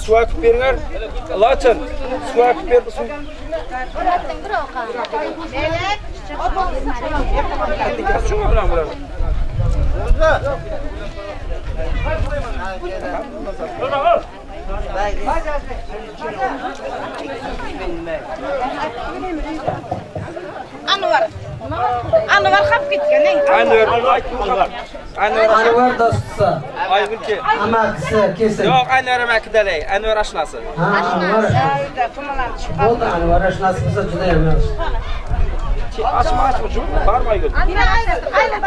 su akıp beringer. Laçın. Su akıp berdi su. Şuna bilen bular. Anvar qap ketgan. Anvar do'stsa. Aygülke. Amakisi kesin. Yo'q, Anvar amakidalay. Anvar ashnasi. Anvar. Bo'ldi, Anvar ashnasi bo'lsa juda ham yaxshi. Açma. Var mı Aygül?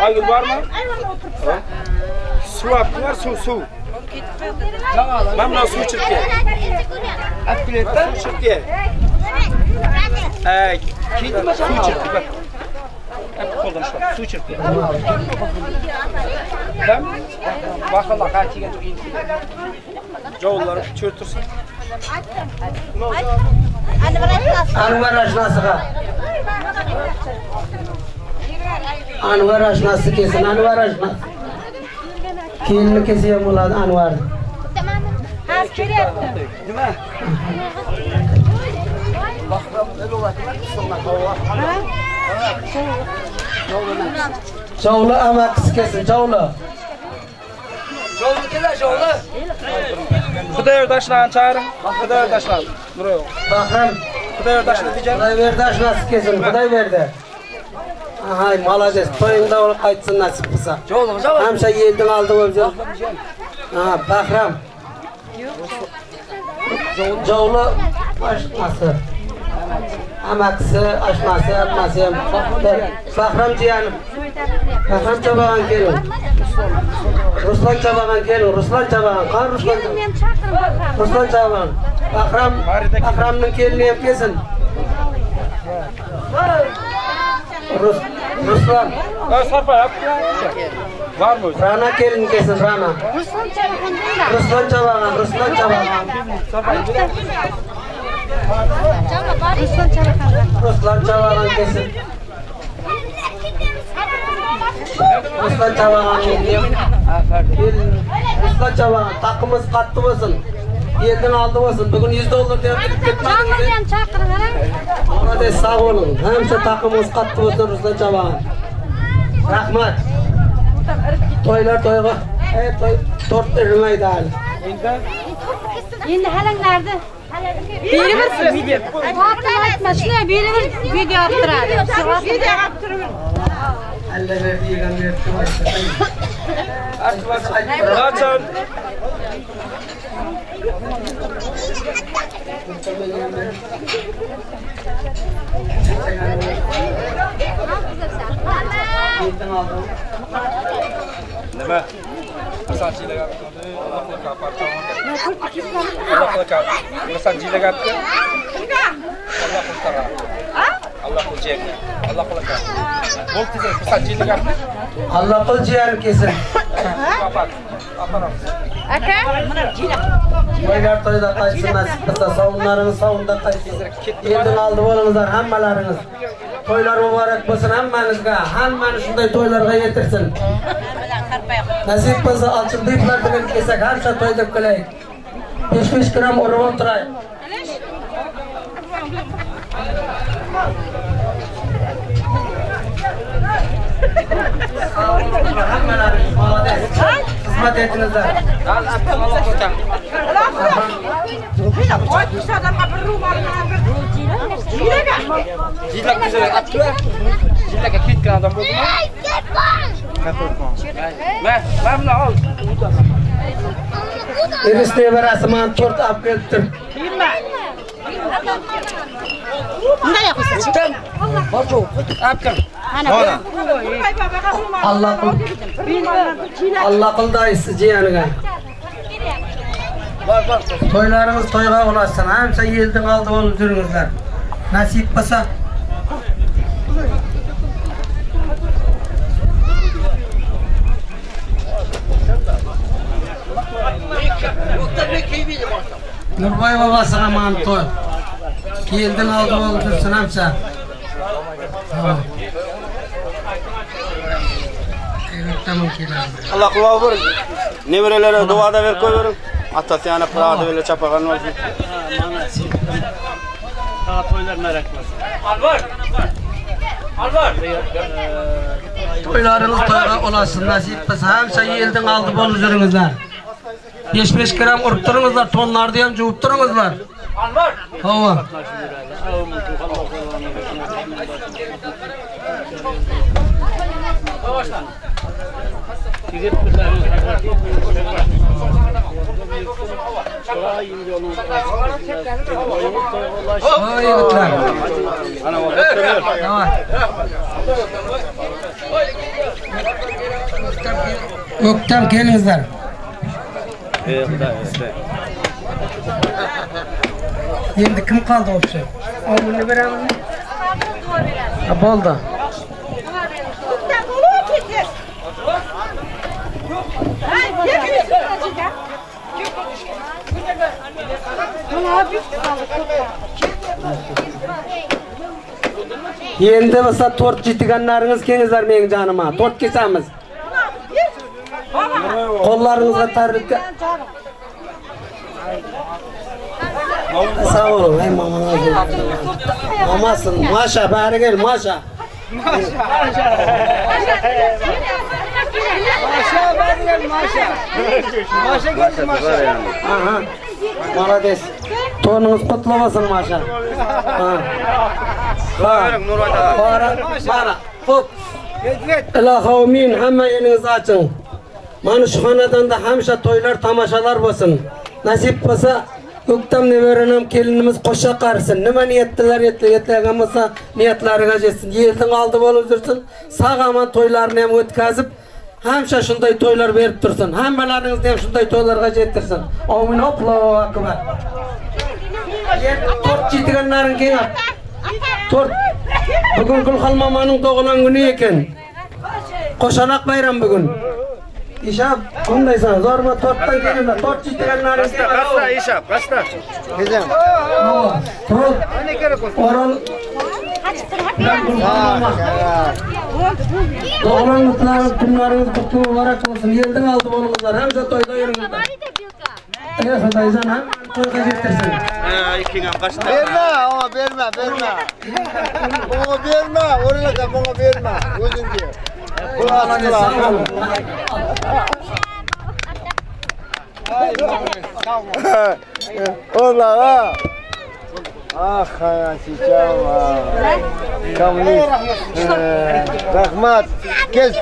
Aygül var mı? Su yaptılar, su. Ben buna su içirke. Akbiletten su içirke. Kendi mi su içirke bak. Hep koldan şu su içirke. Ben bakalım kaçıgen çok iyi. Jovulları çürütürsün. Anvar ashnasiga. Anvar ashnasi kesin, Anvar ashnasi. Kelinni kesi ham bo'ladi Anvar. Ha, kelyapti. Nima? Jovli amakisi kesin, jovli. Jovli kelar, jovli. Xudo yurdaşlarni chaqiring. Xudo yurdaşlar. Buraya. Bahram. Xudo yurdaşlar diyeceğim. Xudoyberdi ashnasi kesin, Xudoyberdi. Ay, молодец. To'yingda olib qaytsin nasib qilsa. Hamsha yeldan oldi o'zi. Ha, Bahram. Jovli ashnasi. Amakisi, ashnasi, ammasi ham. Bahram jiyanim. Bahram chabagan kelin. Ruslan chabagan kelin, Ruslan chabagan. Qani Ruslan? Ruslan chabagan. Bahramning kelini ham kelsin. Ruslan. Sarpa yap. Var mı? Rana kelin kesin, Rana. Ruslan chabagan. Ruslan chabagan kesin. Ruslan chabagan. Ruslan chabagan. Taqimiz qattiq bo'lsin. Yerdan oldi bo'lsin. Bugun $100 deb ketmadingiz. Молодец, sağ olun. Hamsa taqimiz qattiq bo'lsin Ruslan chabagan. Rahmat. To'ylar to'yga. To'y tort irmaydi hali. Endi halanglarni beri bir video. Fatma aytma, shunday beri bir video olib turadi. Video olib turib. Allah verdi yegan berdi. Laçın. Nima? Saçıyla yaptı. Allah'la kapartacağım. Allah'la kap. Saçıyla yaptı. Allah kurtar. Allah kurtar. Allah kurtar. Bol tezir. Saçıyla yaptı. Allah qil jiyarim kesin. Kapat. Kaparam. Aka, To'ylar to'yda qaytsin nasib qilsa, savunlarimiz savunda qaytsin. Yerdan oldi bo'lingizlar hammalaringiz. To'ylar muborak bo'lsin hammangizga. Hammani shunday to'ylarga yetirsin. Nasib bo'lsa ochildiklar degan kelsak, hamsa to'y deb qilaylik. 5 gram urib o'tiraylik. Hammalarimiz молодец. Xizmat etdingizlar. Allah kurtar. Jilak güzel attılar. Jilak'a ketken adam oldu mu? Ben bunu al. Eristeye berasiman tort olib keldim. bunday yo'qsiz. Uçtan. Marco. Apkan. Mana. Allah qildaysiz jiyaniga. Var. To'ylarimiz to'yga ulaşsin. Hamsa yeldan oldi bo'lib yuringizlar. Nasib bo'lsa Nurboy babasiga mana to'y. Yeldan oldi bo'lib tursin hamsa. Allah kulağı verin. Nevrelere duada ver koy verin. Atasyana Prado öyle çapagan olsun. Daha toylar meraklasın. Alvar. Toylarınız toyga olasın, nasip kılsa hamsa elden aldı bolup жүрüңüzler. 5 gram urup durыңызlar, tonlardı ham juvup durыңızlar. Alvar. Hava. Oy yigitlar. Ana oturuyor. Tamam. Öktem kelingizler. Xuda işte. Endi kim qoldi o'sha? Omilni beraman. Bo'ldi. Endi bo'lsa tort jitiganlaringiz kelingizlar mening jonima. Tort kesamiz. Qo'llaringizga tarlikka. Sağ olun, ey mama. Mamasın, Maşa, bari gel, Maşa. Maşa, bari gel, Maşa. Maşa geldi, Maşa. Aha, malades. Tonunuz kutlu olsun, Maşa. Bana, hop. İlahavmin, hemen elinizi açın. Mana şu xonadonda hamşa toylar, tamaşalar bo'lsin. Nasip bo'lsa, Öktem neverenam kelinimiz qo'sha qarsin. Nima niyatlar yetlagan bo'lsa, niyatlariga jetsin. Yelning oldi bo'lib tursin. Sağaman toylarni ham o'tkazib, hamşa shunday toylar berib tursin. Hammalaringizni ham shunday toylarga jettirsin. Amin, Allohu akbar. Tort jitiganlaring kelib. Tort. Bugun Gulxalmamaning tug'ilgan kuni ekan. Qo'shanoq bayram bugun. İşap, qandaysan? Zorma tortdan kelinglar. Tort jitiganlaringiz. Qasta ishap, qasta. Gezem. Tort. Oral. Doğulan mutlu günleriniz kutlu olarak olsun. Yelden aldı bolunguzlar. Hamza toyda yürüngüzler. Evet, Sadaycan ha? Toyga jettirsin. İkingam qasta. Berme, ama berme. Bana berme, oraya da bana berme. Özün diye. Hola, ah, сейчас, камни, Rahmat, kes.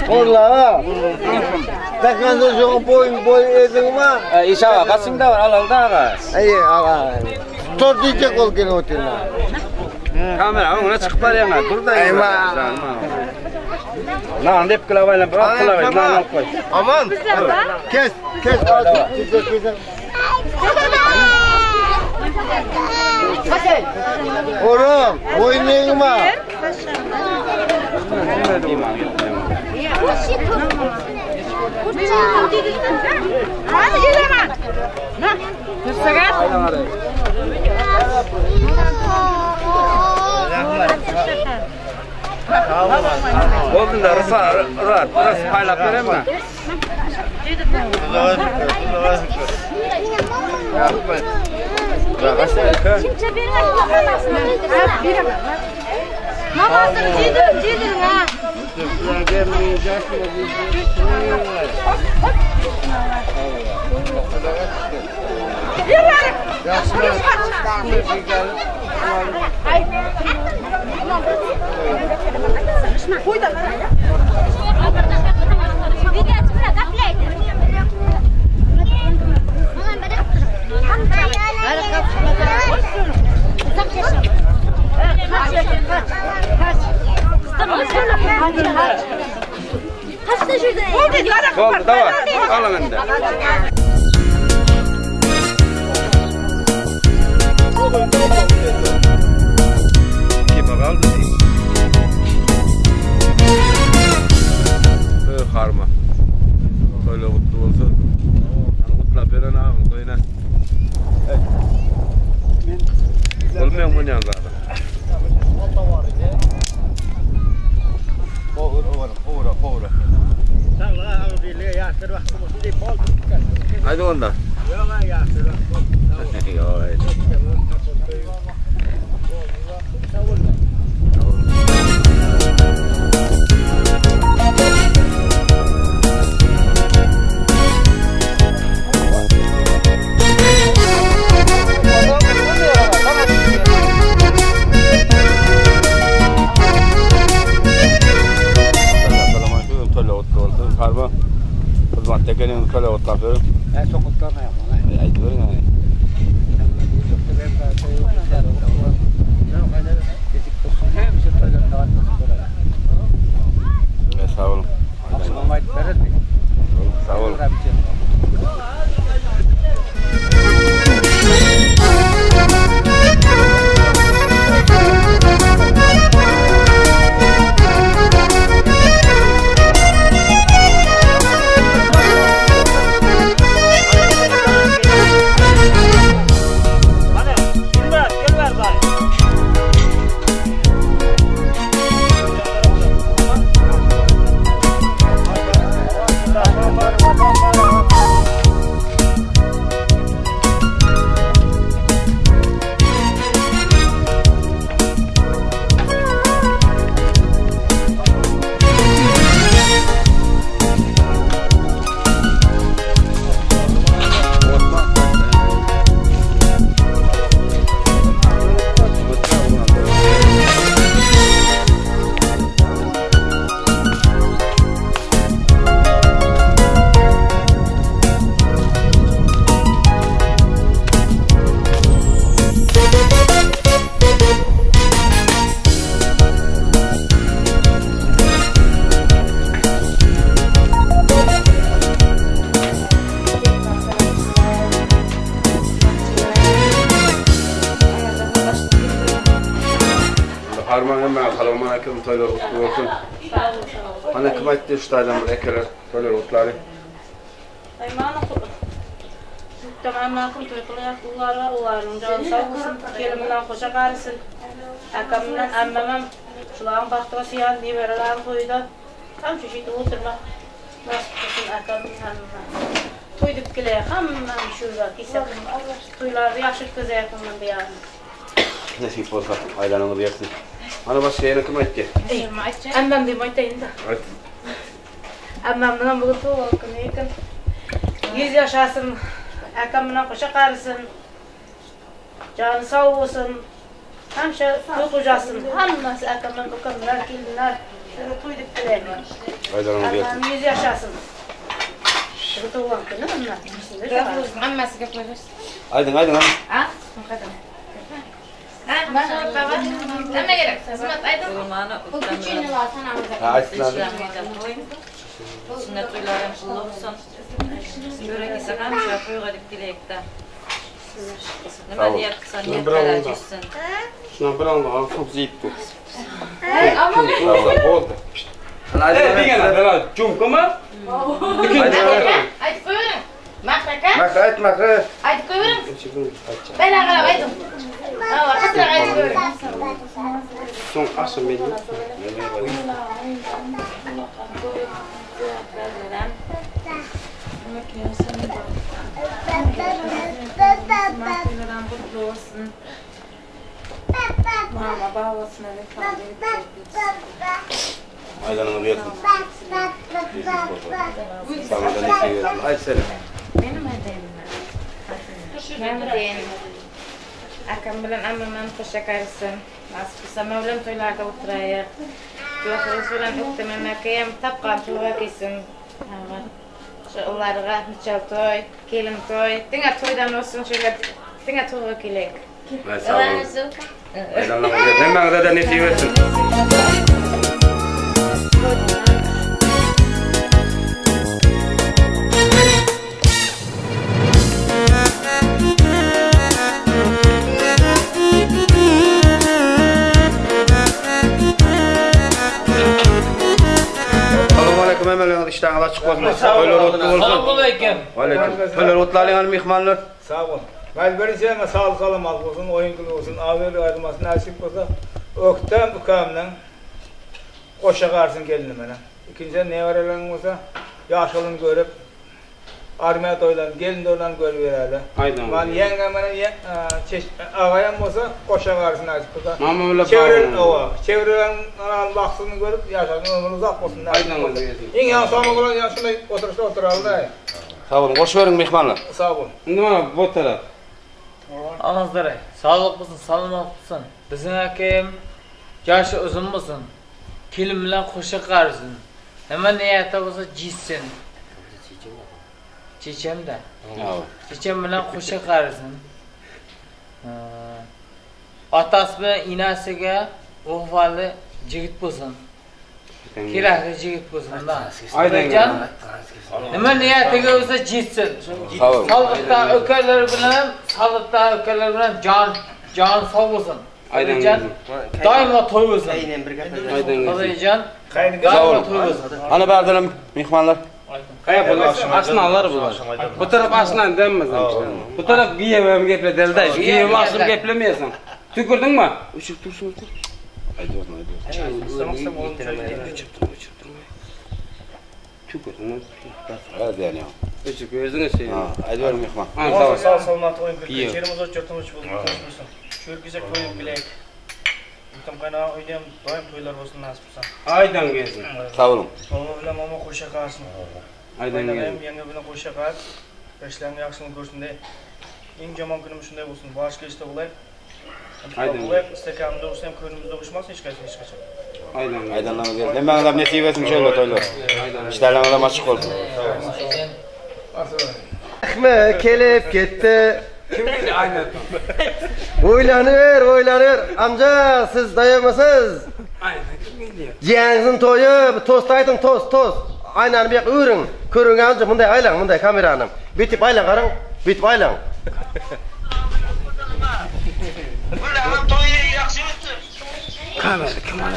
Hola, takkan dojo boy edin mi? İşa qasımda var, alalda ağa. Ağa. Tort diyecek ol gel otelna. Kamera ona chiqib boryapman. Turda. Lan deb qilaverib, qilaverib, qo'y. Aman. Kes. Oğlum, oynayma. Hadi gelemem. Kırsagat. Oldunda rahat paylap vereyim mi? Kimse namazını cidin ha. Oldu, давай, alın önde. Kim aldı değil? Harma. Öyle mutlu olsun. Mutlu veren ağam koyuna. Olmuyor mu ne zaten? Poğra. Haydi onda. Yok haydi. Karma, hizmet tekenin kale otlatırım. Ben çok otlamayayım. Aydı verin yani. Sağ olun. Sağ olun. Harman hemen kalaman akım toylar kutlu olsun. Hani kıymetli işlerden bir ekeler toylar kutları. Aymana kutlu. Tamam akım toylar kullar ularım canı sağ olsun. Kelimden hoşa karısın. Akamdan ammamam şulan baktığı siyan diye verilen toyda tam çeşitli oturma. Nasıl kısın akamdan toyduk kile hamam şurada kisem. Toylar yaşlı kız yakınman diye. Nasip olsa aylanını diyersin. Hani başka yere kıymetli. Annem de maytayın da. Evet. Annemden bugün tuğalkın yakın. 100 yaşasın. Akamdan hoşa karısın. Canı sağ olsun. Hemşe tutacasın. Hamması akamdan dokanlar, gelinler. Şöyle tuyduk dileğim. Aylanını diyersin. Annem 100 yaşasın. Bugün tuğalkın değil mi? Rabuz amması kapırız. Aydın. Ha? Mukadem. Ama gerek. Hizmet aydın. Bu küçüğünü var sana. Açtılar. Sünnet uylarım kulu olsun. Börek ise kamşa koygadık dilekte. Nima deyapsan niyetler açışsın. Şuna bir anda çok ziyipti. Ama Oldu. Hadi gel. Cumka mı? Hadi koyun. Makraka. Makra. Hadi koyun. Ben ağa aydım. Aa, kasra aydım koyun. Son asıl benim. Mama babasına ne kaldı? Aylanını diyersin. Sana da ne şey verirsin. Ay senin. Benim hediyem. Ben akam bilen ammamdan hoşça karısın. Nasipse Mevlam toylarda oturayı. Kulaklarız bilen uktememekeyim tapkan tuğra kesin. Onlarga niçel toy, kelin toy. Tinga toydan olsun şöyle tinga tuğra kelek. Sağ olun. Aylanını diyersin. Hemen de ne şey verirsin. Hemen işten açık olsun. Toylar otlu olsun. Aleyküm. Aleyküm. Toylar otlarıyla mihmanlar. Sağ ol. Melberi ama sağlık alamak olsun, oyunculuğu olsun, ağabeylik ayrılması nasip olsa öktem ükamdan koşa karsın gelinim bana. İkinci ne var elin olsa yaşılını görüp armiya toylarını, gelin toylarını görüp vererler. Aydan. Ben yengem ağayan olsa koşa karşısına açıp da. Mama öyle çeviren ova. Çeviren ananın baksını görüp yaşadığın ömrünü uzak olsun. Aydan. En yan sonra olan yan şunday oturuşta oturalım. Sağ olun. Hoş verin mehmanlar. Sağ olun. Nima bu taraf? Anazlar, sağlık olsun, salomat olsun. Bizim hakem yaşı uzun olsun. Kelim bilen hoşa qarsın. Hemen niyeti olsa cizsin. Çiçem de. Çiçem bilen hoşa qarsın. Atası bilen inasiga o'g'li jigit bo'lsin. Kerakli jigit bo'lsin da. Aydan. Nima niyatiga o'zi jitsin. Sog'liqda ukalar bilan, sog'liqda ukalar bilan jon sog' bo'lsin. Aydan. Doimo to'y bo'lsin. Aynan bir gap. Aydan. Doimo to'y bo'lsin. Ana bardalam mehmonlar. Qaya bular? Ashnalar bular. Bu taraf ashnan demmasan. Bu taraf giyevam gepledelda. Giyem ashib geplemaysan. Tükürdünmü? Uçup dursun. Haydi tükürdün. Hadi yani. Uçup gözüne şey. Haydi ver mehman. Sağ salmat oyun bir geçerimiz o çırtımız bulduk. Çürgüzek koyup bilek. Tam kaynağı oynayalım, doyum toylar olsun nasip olsa. Aydan gelsin. Sağ olun. Mama bilen mama koşa kalsın. Aydan gelsin. Yenge bilen koşa kal. Beşlerini yakışını görsün de. En jaman günüm şunday olsun. Baş geçti olay. Aydan. İstekamda olsa hem köyümüzde uçmazsa hiç kaçın. Aydan. Aydanlar gelsin. Hem bana da nasip etsin şöyle toylar. İşlerine de açık olsun. Ekme kelip gitti. Kim bildi aynen. Oylanır. Amca siz dayamasız. Aynen kim biliyor? Yeğenizin toyu, tost aytın tost. Aynen bir ürün. Körün amca bunday aylan, bunday kameranım. Bitip aylan qarang, bitip aylan. Ulan toyu yaxshi o'tdi. Kamera kim ana?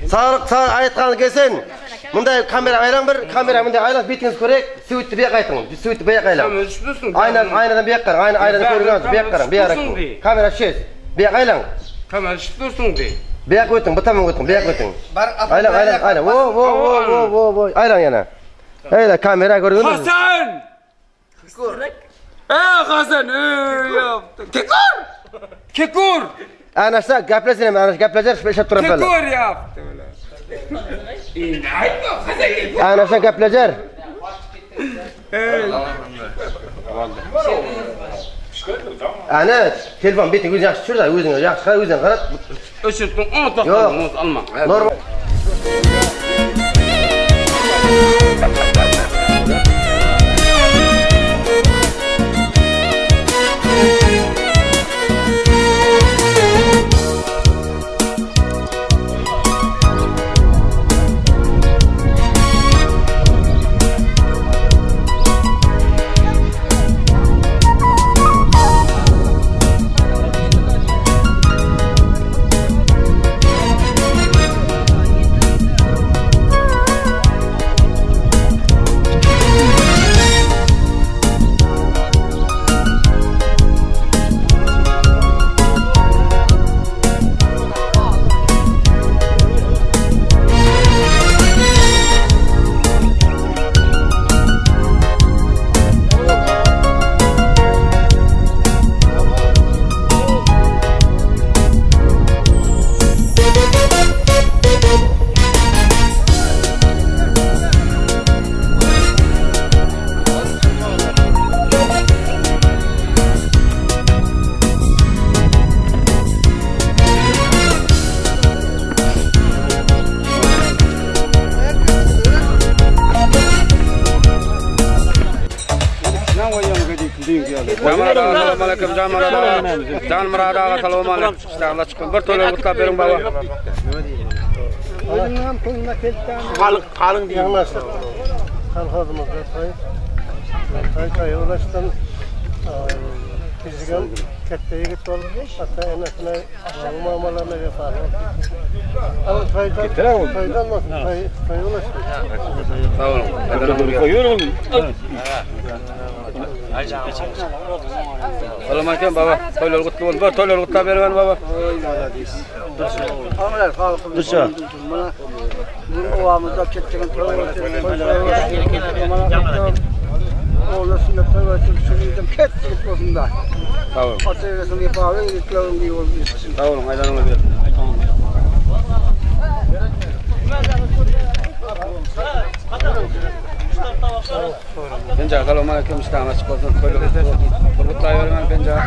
Sağlık aytqan kelsin. Bunday kamera aylan bir, kamera bunday aylan bitiniz körek, süytdi bir qaytın. Süytdi bir aylan. Aynadan bir qarang, aynadan körün amca bir qarang, bir qarang. Kamera şes. Bir aylan. Kamera şuttursun de. Bir qo'yting, bu tomon o'ting, bir qo'yting. Aylan. Vo. Aylan yana. Ayla kamera ko'rdingmi? Hasan! Hasan, yaptı. Kekur! Ana sha gaplashing, ana gaplashar ishab turib qoldi. Kekur yaptı ular. İndi aytma, Hasan. Ana sha gaplashar. Ana telefon biting o'zing yaxshi tushirsa, o'zing yaxshi qara, o'zing qarab. O'chirdim, to'xtadim, alma. Normal. Can Murad ağa salomane iştahla çıkın. Bir toylar utlap verin baba. Qalın deyilmez. Kolxozimizda toy ulaşdan bizgan katta yigit bo'lib, hatta enasini muomalalarni yapadi. Ama toydan toy ulaşdi. Sağ olun. Salam aleyküm baba. Toylar kutlu olsun. Toylar kutlu bergen baba. Dursa. Bu ovamızda kettiğin oğlu sünnetler ve sürüydüm kettik olsunlar. Sağ olun. Atayasını yapar ve yıkılalım diye oldu. Sağ olun. Aydanına ver. Penca salam aleyküm istan açık olsun. Toylar kutlu olsun. Kutlu bergen penca.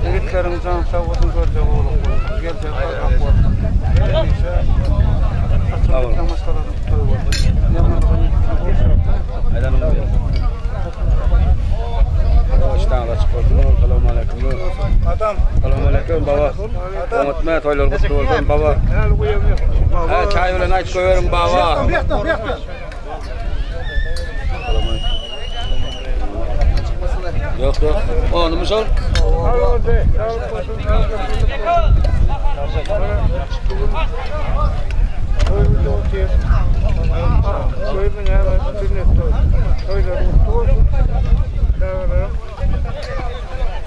Yigitlerim can sağ olsun görce oğlum. Gerçek Allah olsun. Sağ olun. Aydanına ver. İstan açık olsun. Salam aleyküm. Adam. Salam aleyküm baba. Unutma toylar kutlu olsun baba. Ha çay bilen ayt koyarım baba. Yok. Onu mu sor?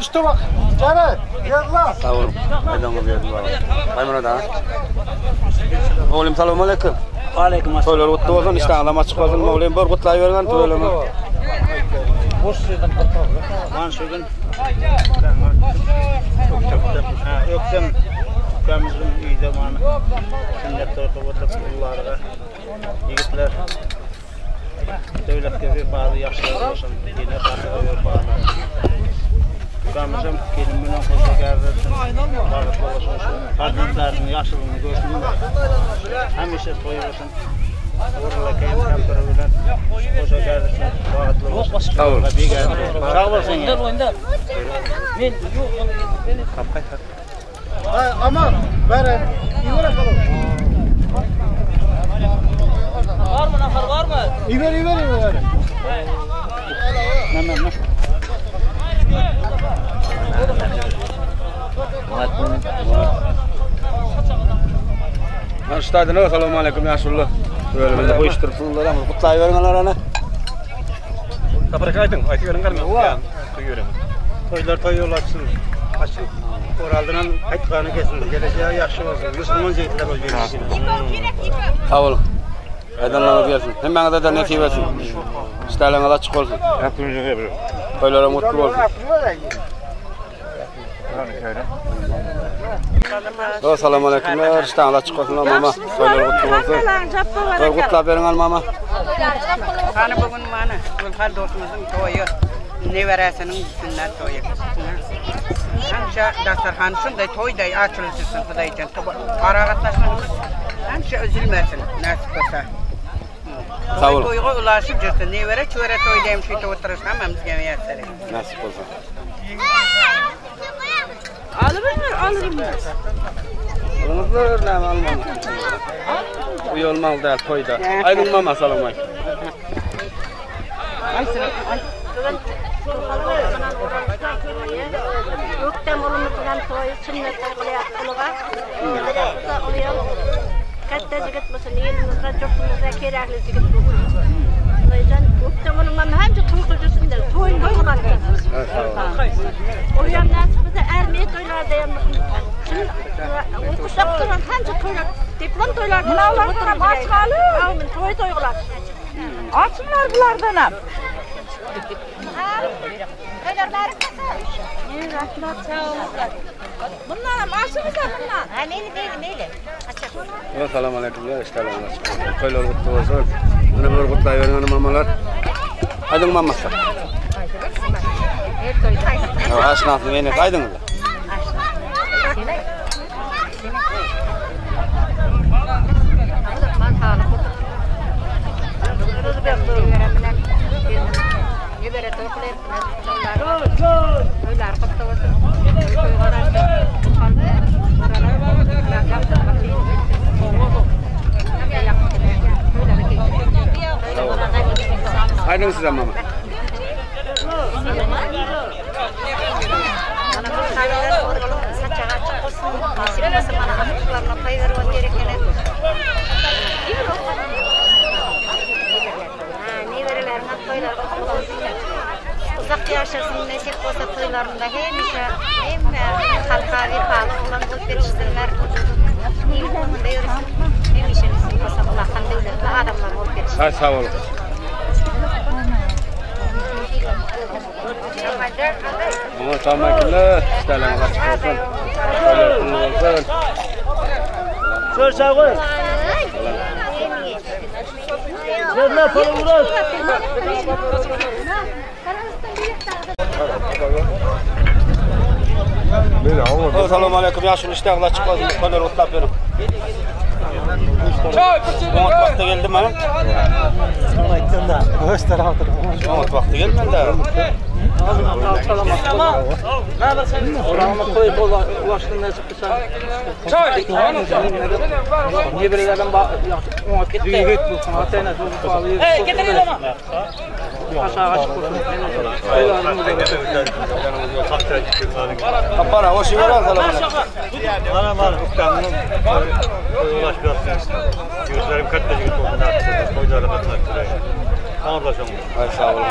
İşte bak. Caner, gel lan. Sağ olun. Aydanına verdim baba. Maymuna da. Oğlum salam aleyküm. Aleyküm Toylar kutlu olsun. İşte adam açık olsun. Oğlum bir kutlayıvergen toylama. Boş şeyden kapalı. Man şeyden. Yoksam kamızın iyi zamanı. Sünnetler ortada yıllarda. Yigitler devletke bir bazı yaşlar olsun. Yine bazı bağlı. Kamızım kendimden hoşa geldirsin. Bağlı olsun. Farzandlarının yaşlılığını görsün. Hemşe toyuyorsun. Oralakayım kampırılan hoşa geldirsin. Bağlı olsun. Sağ olun. Sağ olasın ya. Men yok. Kapkay. Aman, ver. İyi bakalım. Var mı nafar var mı? İyi ver. Ne. Arştadına selamun aleyküm yaşullah. Böyle böyle bu iştirsinler ama kutlayıvergenler ana. Kapırak aytıverenler mi? Ya, duyuyorum. Toylar toyuyorlarsın. Açık. Oraldan aytqanı kesin. Geleceğe yaxşı olsun. Müslüman zeytler özgürlüğü. Sağ olun. Aydanlarına versin. Hem bana da nasip etsin. İşlerine açık olsun. Toylara mutlu olsun. Selamun aleyküm. İşten açık olsun mama. Toylar mutlu olsun. Toy kutla verin mama. Hani bugün mana Gülhal dostumuzun toyu. Neveresinin sünnet toyu. Hemşe dasturxan şunday toyday açılışsın Xudaycan. Araqatlaşmanımız hemşe üzülmesin nasip olsa. Sağ olun. Toyga ulaşıp жүрсün. Nevere çöre toydayım şuyta oturuş hammamizga muyassar. Nasip olsun. Alırım. Alınızlar ne almanı? Bu yolmalı değil toyda. Aydın mama salam aleyküm. Öktem olumuzdan toy sünnetler kılıyatlığa. Katta jigit bolsun, elimizde jurtumuzda kerakli jigit bolsun. Oydan öktem olumdan hemce toy жүрсүндөр. Toyunda kılattı. O yan nasibide ermeye toylarda yanmışsın. Okuşap duran hemce toylar, diplom toylarda. Mınavlar başkalı. Amin toy toygular. Açınlar bulardan ham. Toylar bari kasar. Rahmat sağ olun. Bundan ham aşımıza bundan. Ha meyli. Açık. Selamun aleyküm. İşlerine açık olsun. Toylar kutlu olsun. Bunu bir kutlayıvergen mamalar. Aydın mamasa. Aşnaflı beni aydın mı? Aydın size mama. olsun. Nasip olsa bana hafiflerine pay verip gerekene. Neverelerine toylar olsun. Uzak yaşasın, nasip olsa toylarında hem halka bir pahalı olan bulup yetiştirler. Niyetlinin de yürüsün. Hem işinizin olsa Allah'tan devletli adamlar bulup yetiştirler. Sağ olun. Ama selametle, isterlerine açık olsun. Hayırlı olsun. Şöyle çay koy. Ne yapalım Murat? Assalomu alaykum. Yaxshi ishtaxlar chiqmasin. Qollar o'tlab berim. Vaqti keldimi? Aytganda, o'z tarafda. Vaqti kelmadi. Oranı koyup ulaştığın nasip kısa. Niye birilerden gitti? Yigit bulsun. Atayna çocuk bağlıyor. Getirin ama. Aşağı açık olsun. Kapara, hoş geldin. Bana. Ulaş biraz. Gözlerim katta gibi oldu. Koyduğum katlar. Anlaşalım. Ay sağ olun.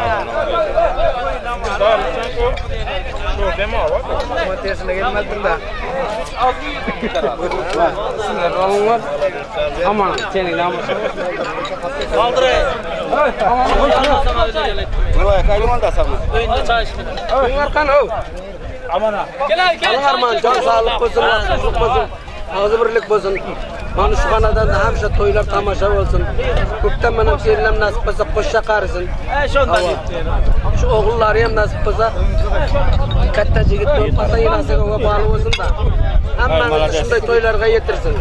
Şu demo var. Matesine gelmedin de. Sinir olun. Aman senin namus. Kaldırayım. Buraya kaybolma da sabır. Oyunda çalışmıyor. Bunlardan o. Aman ha. Gel. Arman can sağlık olsun, mutluluk olsun. Ağzı birlik olsun. Mana şu kanadan da hamşa toylar tamaşa olsun. Köpten benim serilem nasip olsa koşa qarısın. Şu oğulları hem nasip olsa katta jigit olmasa inasıga bağlı olsun da. Hammanın şunday toylarga yetirsin.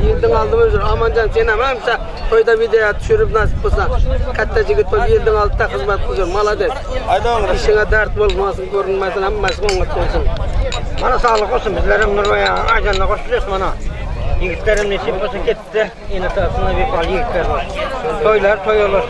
Yildin aldım özür. Amancan sen hamsa toyda video düşürüp nasip olsa katta jigit bol yildin altta hizmet qilur. Malades. İşine dert bolmasın, görünmesin, hammasi oңat olsun. Mana sağlık olsun bizlerim Nurvaya ajanda koşuyoruz mana. Yigitlerim nesip olsa ketdi. Yine tarafında bir pal yigitler var. Toylar toyulaştı.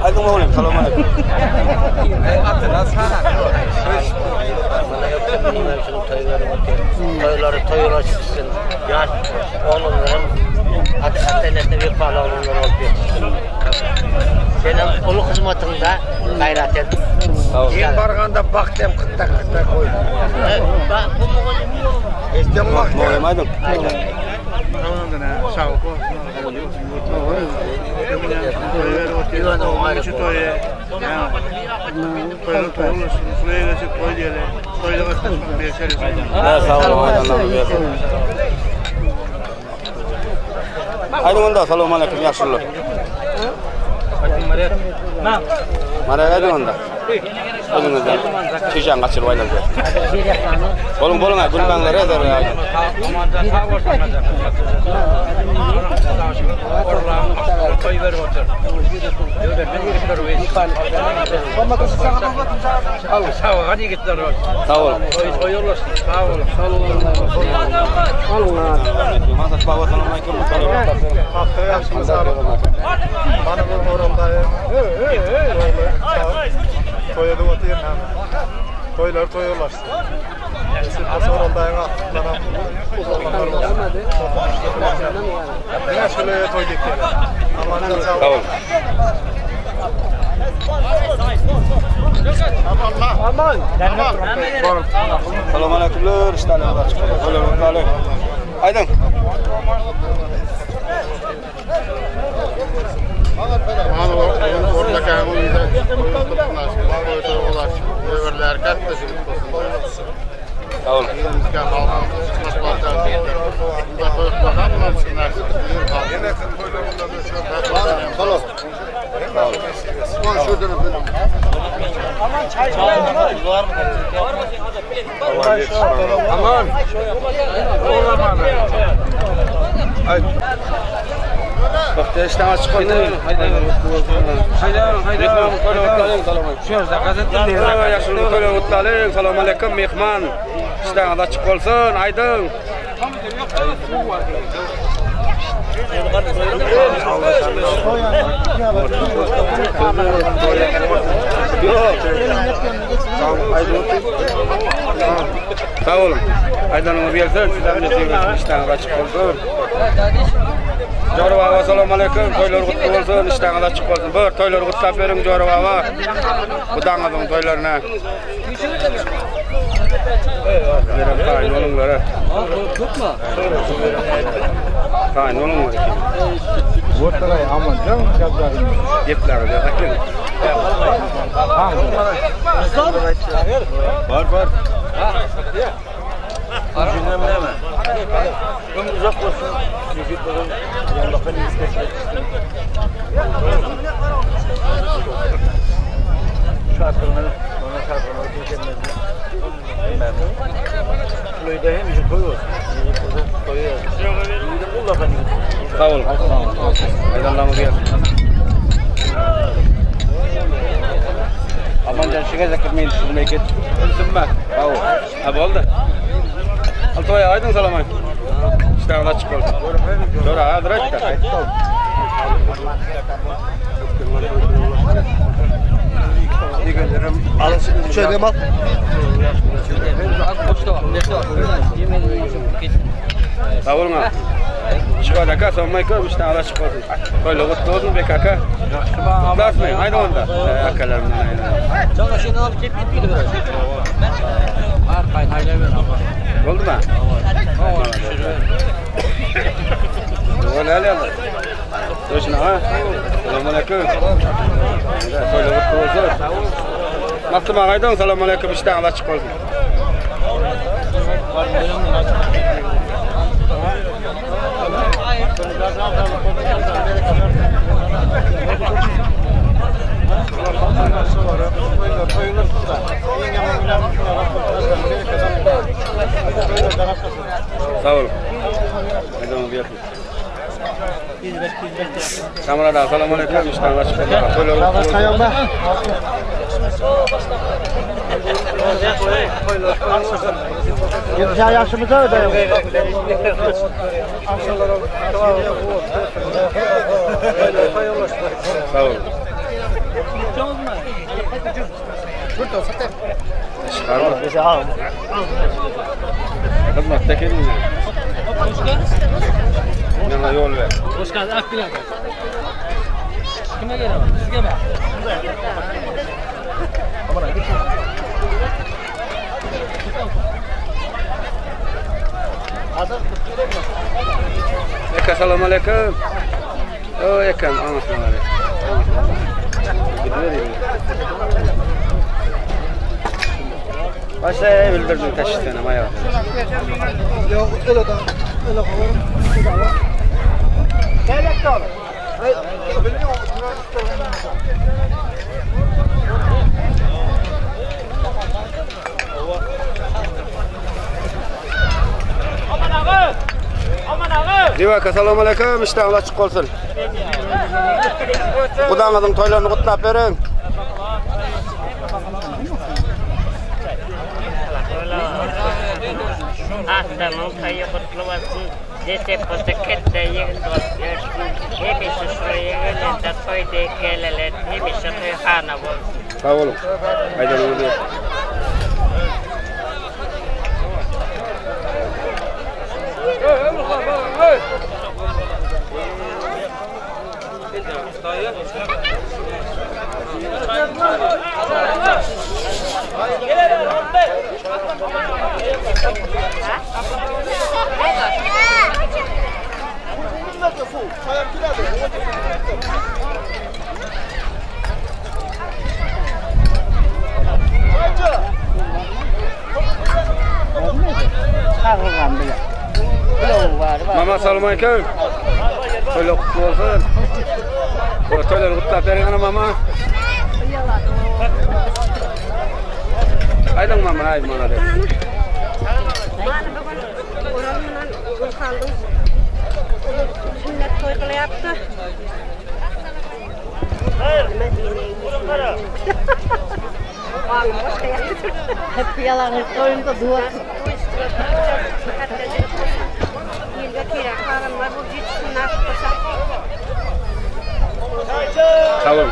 Hadi oğlum, selam aleyküm. Toyları toyulaşsın. Yaş oğlunların atenesine bir pahalı oğlunlar olup yetişsin. Senin ulu hizmetinde gayret et. Yen barganda baktım kıtta koy. Bu mu koy? İstem bak. Moyamadım. Sağ ol. Haydi onda assalomu alaykum yaxshilar. Mana haydi onda. O'zingizdan tejang qachirib aylanadi. Bo'ling gulbanlar azar. Amandan sağ olsun. Toy verib o'tir. Sağ ol, hadi gitler. Sağ ol. Toy yo'llasın. Sağ ol. Bana bu oranda toyda otur hem toylar toyulaşsın. Sırf orandayım bana uzaklar olsun. Ne şöyle toy dikleri. Aman sağ ol. Aman. Assalomu alaykumlar. İştalarga chiqib. Assalomu alaykum. Aydın. Orada uyda överler katta Sağ olun. Aman çay var mı? Aman. Bakta işte açık koydu. Haydi. Şu yerda gazetede yaşlı koyun otlaling. Assalomu alaykum mehmon. İşte açık olsun. Aydın. Sağ olun. Aydanımız gelsin, sizden de sevgili işten açık olsun. Joru baba, assalomu alaykum. To'ylar qutlu bo'lsin, ishlariniz ochiq bo'lsin. Bir to'ylar qutlab bering Joru baba. Xudongizning to'ylarini. Beram tayin olinglar. Ko'pmi? Tayin olinglar. O'rtaday amonjon gaplarim. Gaplarga akin. Bor. Arjunam nima? Ömür uzoq bo'lsin. Yigit bo'lsin. Yandoqqa yetishsin. Şartlarını, ona şartlarını geçirmez. Köyde hem işin toyu olsun. Toyu olsun. Bu lafını. Sağ olun. Aydanlarımız gelsin. Amancan şiga zakirmeyin düşünmeye git. Ölsünme. Sağ ol. Ha oldu. Altoya aydın salamay. İşte açık olsun. Sonra adır aç da. Şöyle mal. Sağ olun abi. Çıkar aka sonmay koy işte açık olsun. Böyle kutlu olsun be kaka. Kutlasmayın aynı onda. Akalarımdan aynı. Canla seni alıp gitmeydi biraz. Oldu mu? Öyle öyle. Hoşuna ha. Selamünaleyküm. Böyle kutlu olsun. Maktıma aydın selamünaleyküm işten açık olsun. Sağ olun. Kamerada selamünaleyküm işten açık olsun. Yetişen yaşımıza ödeyim. Sağ olun. Çıkarma. Hizmet tekin mi? Yana yol ver. Hoş geldin. Akbil abi. Kime geliyor? Sizge mi? Aman git. Assalamu alaikum. Oh, yakam. Assalamu alaikum. Başa bildirdim taşıtını maya. Yok öyle de öyle kovarım. Gelek de olur. Divak, assalomu alaykum. İşte açık olsun. Xudongizning to'ylarini qutlab bering. Tamam, hayır kutlamasın. Destek katta yığın dostlar. Hepsi şuraya gelirler, toyda gelirler. Hepsi toyhana olsun. Sağ olun. Haydi olun. Mama assalomu alaykum. To'ylar qutlug' bo'lsin. To'ylarni qutlab bering ana mama. Aydın mama, ay mana deb. Mana bugun o'ram bilan Gulxanning sunnat to'y qilyapti. Hep yalan to'yinda duo. Sağ olun.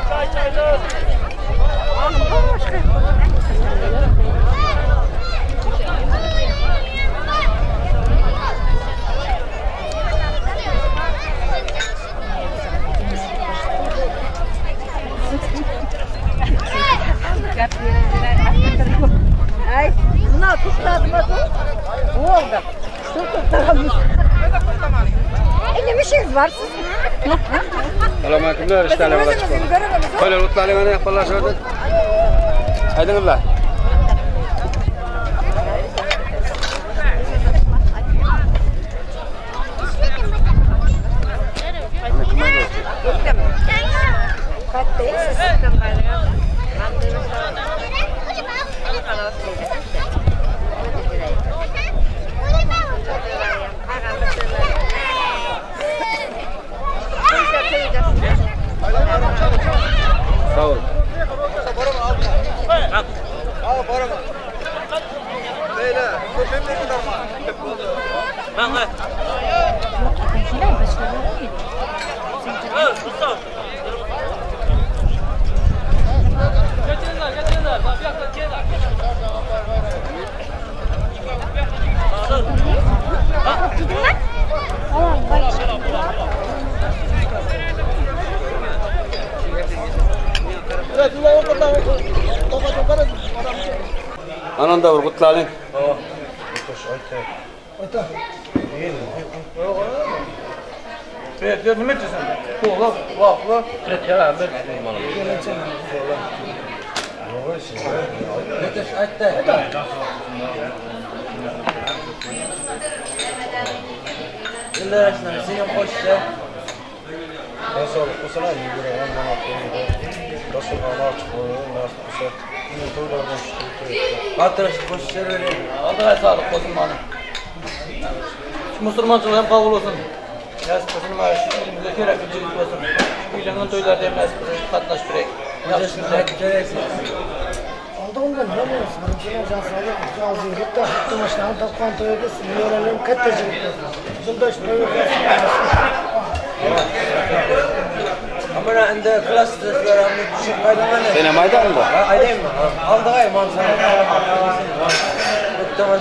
Ay, buna tutladım adı. Ne oldu? Tutladım. Ne bir şeyiniz var sizin? Selamünaleykümler, işlerle yola çıkalım. Böyle mutlarına yaparlar şöyle. Haydi kızlar. Sağ ol. Anan da vurgutlalın. Evet, ne meçesin? Kola, vakla. Evet, ya ben. Neteş aytda. Illa aslında senin hoşça. Ben sağlık olsun abi, yüreğim bana koydu. Nasıl bana çıkıyor, nasıl olsa. Yine toylardan çıktı. Hatırlaş hoşça öyle. Allah'a sağlık olsun bana. Şu Müslümançılığı hem kabul olsun. Yazmasını maaşı, elimize kerekli cilik olsun. Güylenin toylarda hem yazmasını katlaştırek. Aldığımda ne oluyorsun? Benim cansızlık, cazıylık da hakkımışlar, tapkan toyudu, sinirlerim kattacılık olsun. Zıldaş toyudu. Ama anda klas dersler amı düşük kaydımda ne? Sene maydan mı? Aydayım mı? Aldık ay manzara. Muhtemelen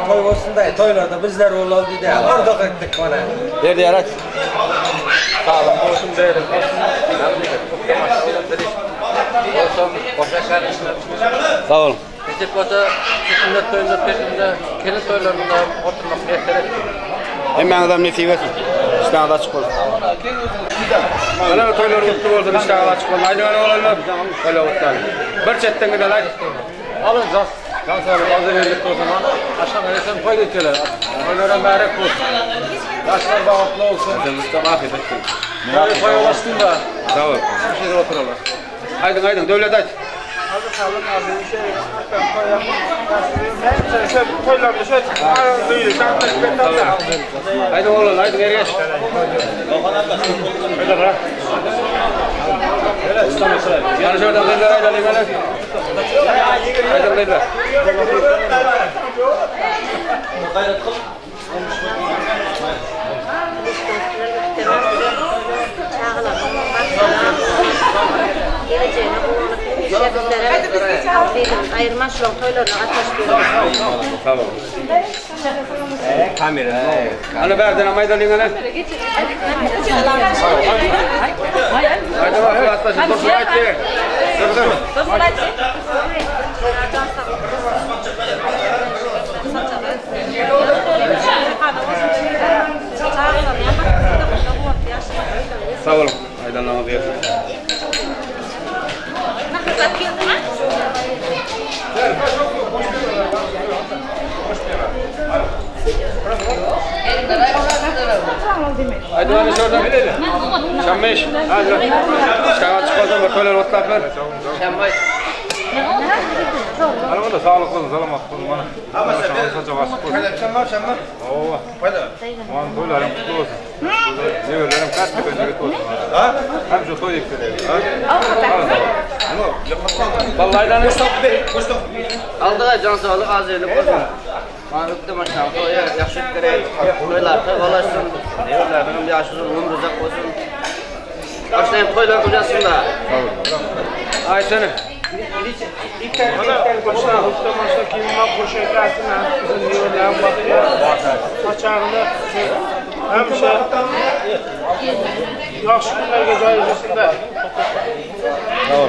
toy olsun da toylarda bizler oldu diye orada gittik bana. Nerede araç? Sağ olun, olsun değerim. Sağ olun. Bizim burada sünnet toyunda, peşinde, kelin toylarında oturmak yeterli. Hemen adam ne seversin? İşten da çıkıyor. Bana toylar mutlu olsun, işten da çıkıyor. Haydi bana olanlar. Böyle oturalım. Bir çetten gidelim haydi. Alın can sağlık, hazır verdik o zaman. Aşağı verirsen koy geçelim. Toylara mübarek olsun. Yaşlar bağımlı olsun. Mustafa afiyet olsun. Böyle koy olasın da. Sağ ol. Bir şeyde oturalım. Haydi, devlet haydi. Hazır sağlık abi, bir şey koyalım. Sen toylarda şöyle duyuyor. Haydi oğlum, haydi geri geç. Öyle bırak. Öyle İslam mesela. Yani şöyle kızlar haydi alayım hele. Haydi kızlar. Gayret kıl. Ayırma şu an toylarına ateş Tamam. Kamera. Ana berden amayda lingana. Haydi bak, hasta şimdi dur haydi. Dur. Sağ olun. Haydi Allah'a emanet olun. Haydi bana şuradan gidelim. Şammeş. Hadi. Şaha çıkalım bakalım otlarlar. Şammeş. Alama da sağlıklı olun, selamat olun bana. Ama sen çok asık olun. Şammeş. Oo. Haydi. Aman toylarım kutlu olsun. Neverlerim kaç bir gözü olsun. Ha? Hem şu toy yükselir. Ha? Vallahi lan stop be. Stop. Aldığa can sağlık, az yerlik olsun. Mana öptüm aşağı. Yaxşı ettireyim. Toylar toygalaşsın. Evlerinin yaşlı ömrü uzak olsun. Başlayın toylar kocasında. Ay seni. Mana başla hafta kiyimma qo'shayotgasin, bizning yo'llar vaqtida sochag'ini hamsha yaxshi kunlarga joylashsinda.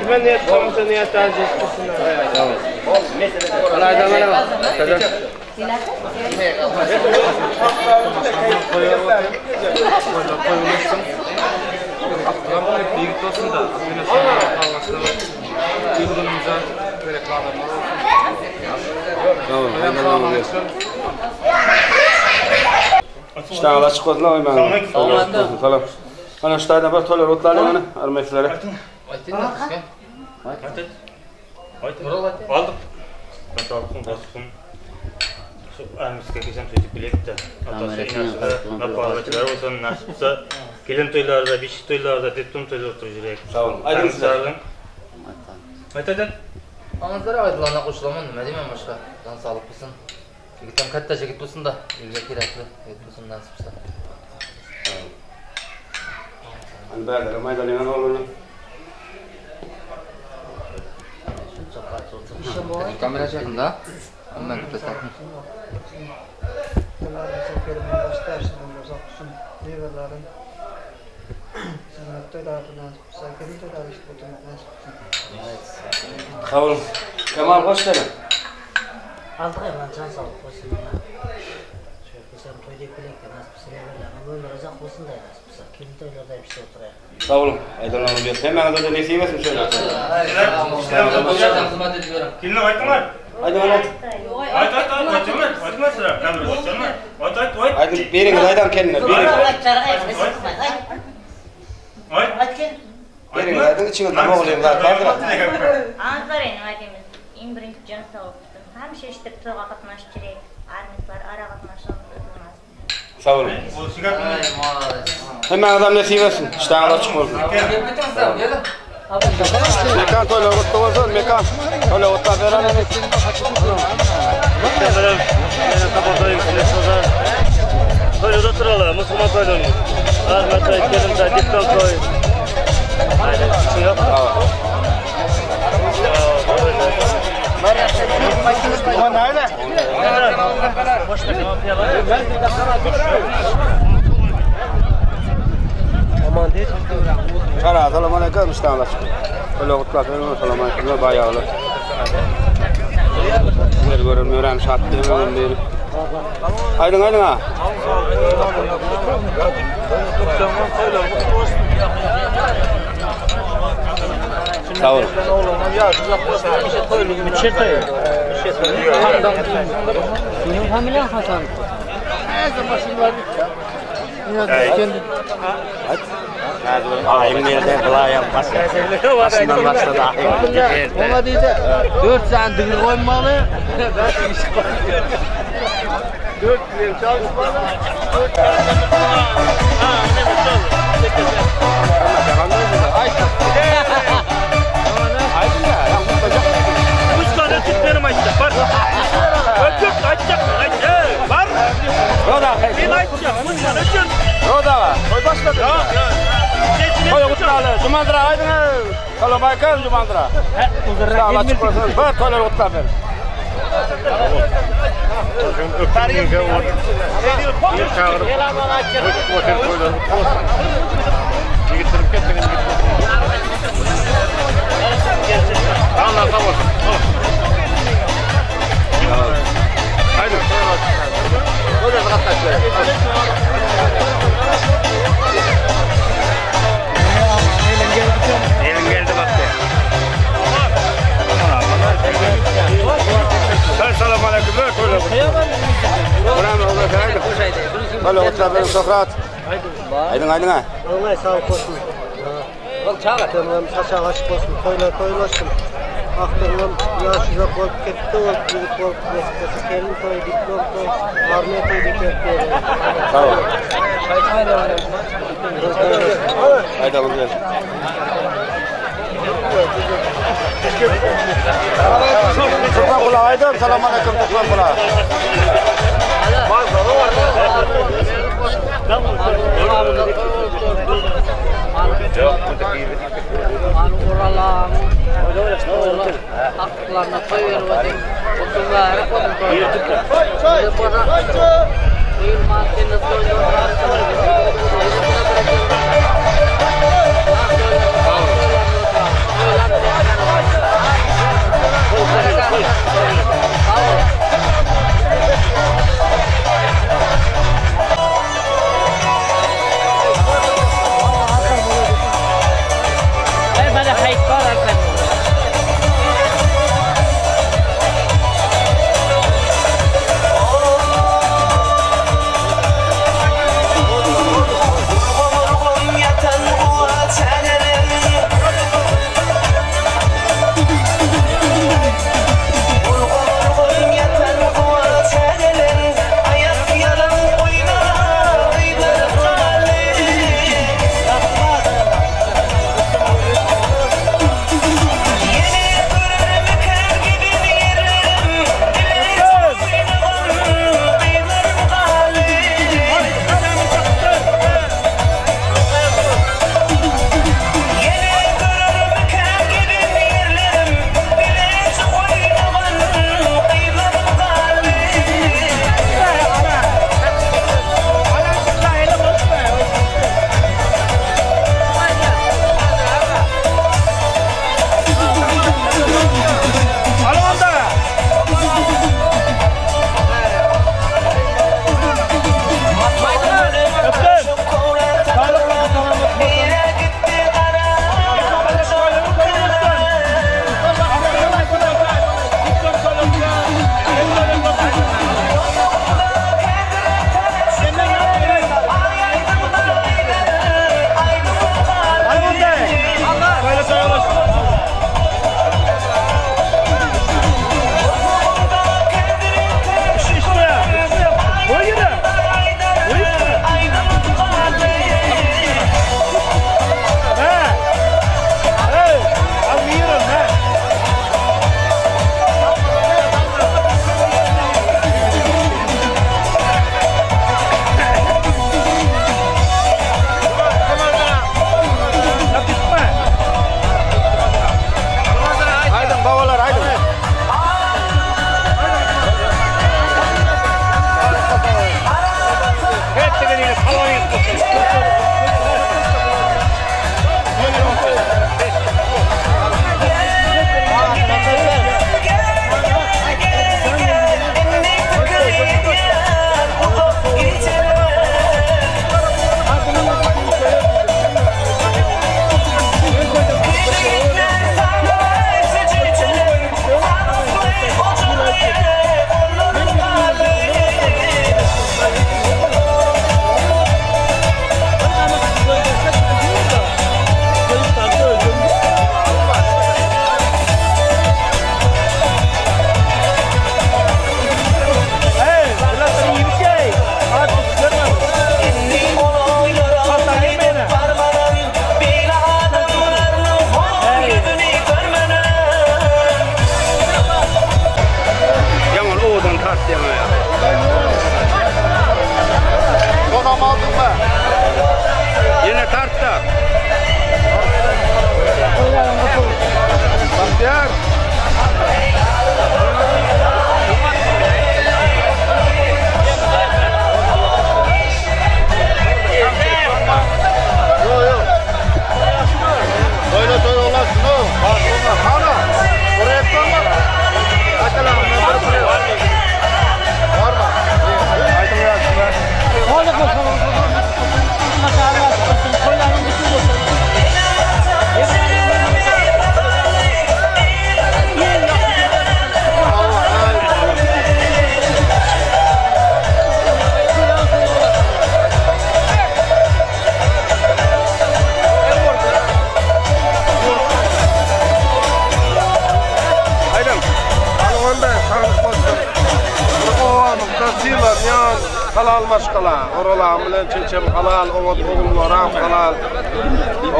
Men niyat qilsa niyat ajratsinlar. Alayda mana. İşte açık olsun lan ben. Salam. Ana ştayda bir toylar otlarla ana armetlere. Aldım. Ben tarafım basım. Şu armiske geçen çocuk bilekti. Atası inasında naparlıklar olsun nasipse gelin toylarda, biş toylarda, detun toylarda oturacak. Sağ olun. Aydın sizlerden. Aytadın. Ağızlara aydılarına koşulaman nima deyman başka. Can sağlık olsun. Yigitim katta jigit bo'lsin da, elga kerakli yigit bo'lsin nasibsa. Albatta, maydalina o'g'lini. Kamera çekimde. Hemen tutasın. Sağ olun. Kemal hoş geldin. Aldık hemen can sağlık olsun. Şöyle toyduk bilekten nasipse nelerle böyle uzak olsun da nasipse. Kimin toylarda bir şey oturayım. Sağ olun. Aydın Hanım diyor. Hemen de nesi yemesin şöyle. Kimle aytmar? Aydın Hanım. Ayt aytma sıra. Kamera açma. Ayt. Aydın verin Aydın kendine. Verin. Verin Aydın içine tamam olayım daha kaldır. Anzarayın ademiz. En birinci can sağ olsun. Hem şey işte toğa katnaş gerek. Armutlar ara katnaşan olmaz. Sağ olun. Hemen adam nesi yemesin. İşte açık olsun. Mekan toyla otla olsun. Mekan toyla otla veren. Toyda oturalım. Müslüman toylarını. Armut toy, gelin toy, dipton toy. Aynen. Çıkıyor. Assalomu alaykum ustalar. Qo'lga o'tlab beraman. Assalomu alaykum. Bayog'li. Sizlar ko'rib şartlarım beri. Aydın ha. Sağ olun. Senin familiyan Hasan. Ayım nerede kılayım başından başladı. Ona deydi 4 saat dıgır koymalı. 4 yıl çalışmalı. 4 yıl Türklerim açacak, var. Ötürk açacak, var. Roda. Ben açacağım, bunlar ötürk. Roda var. Koy başladı. Koy otlarla. Cumandıra aydın. Assalomu alaykum Cumandıra. Sağ açık olsun. Bir toylar otlar ver. Allah sağ olsun. Haydi. Böyle rahatlar şöyle. Elin geldi bak ya. Selamun aleyküm. Böyle otur benim Sokrat. Aydın ha. Allah sağlık olsun. Bak çağır. Tamam saça açık olsun. Toylaşsın. Aktırmam yaşı yok olup ketdi olup gidip olup neskesi kelin toy, diplom toy, armiye toy dikep Sağ ol. Haydi alın gel. Tutma kulağı Aydın. Selamun aleyküm tutma kulağı. Haklarına koyuyorum. Oturlar, halal maşkala, oralar bilen çeçem halal, oğullar halal.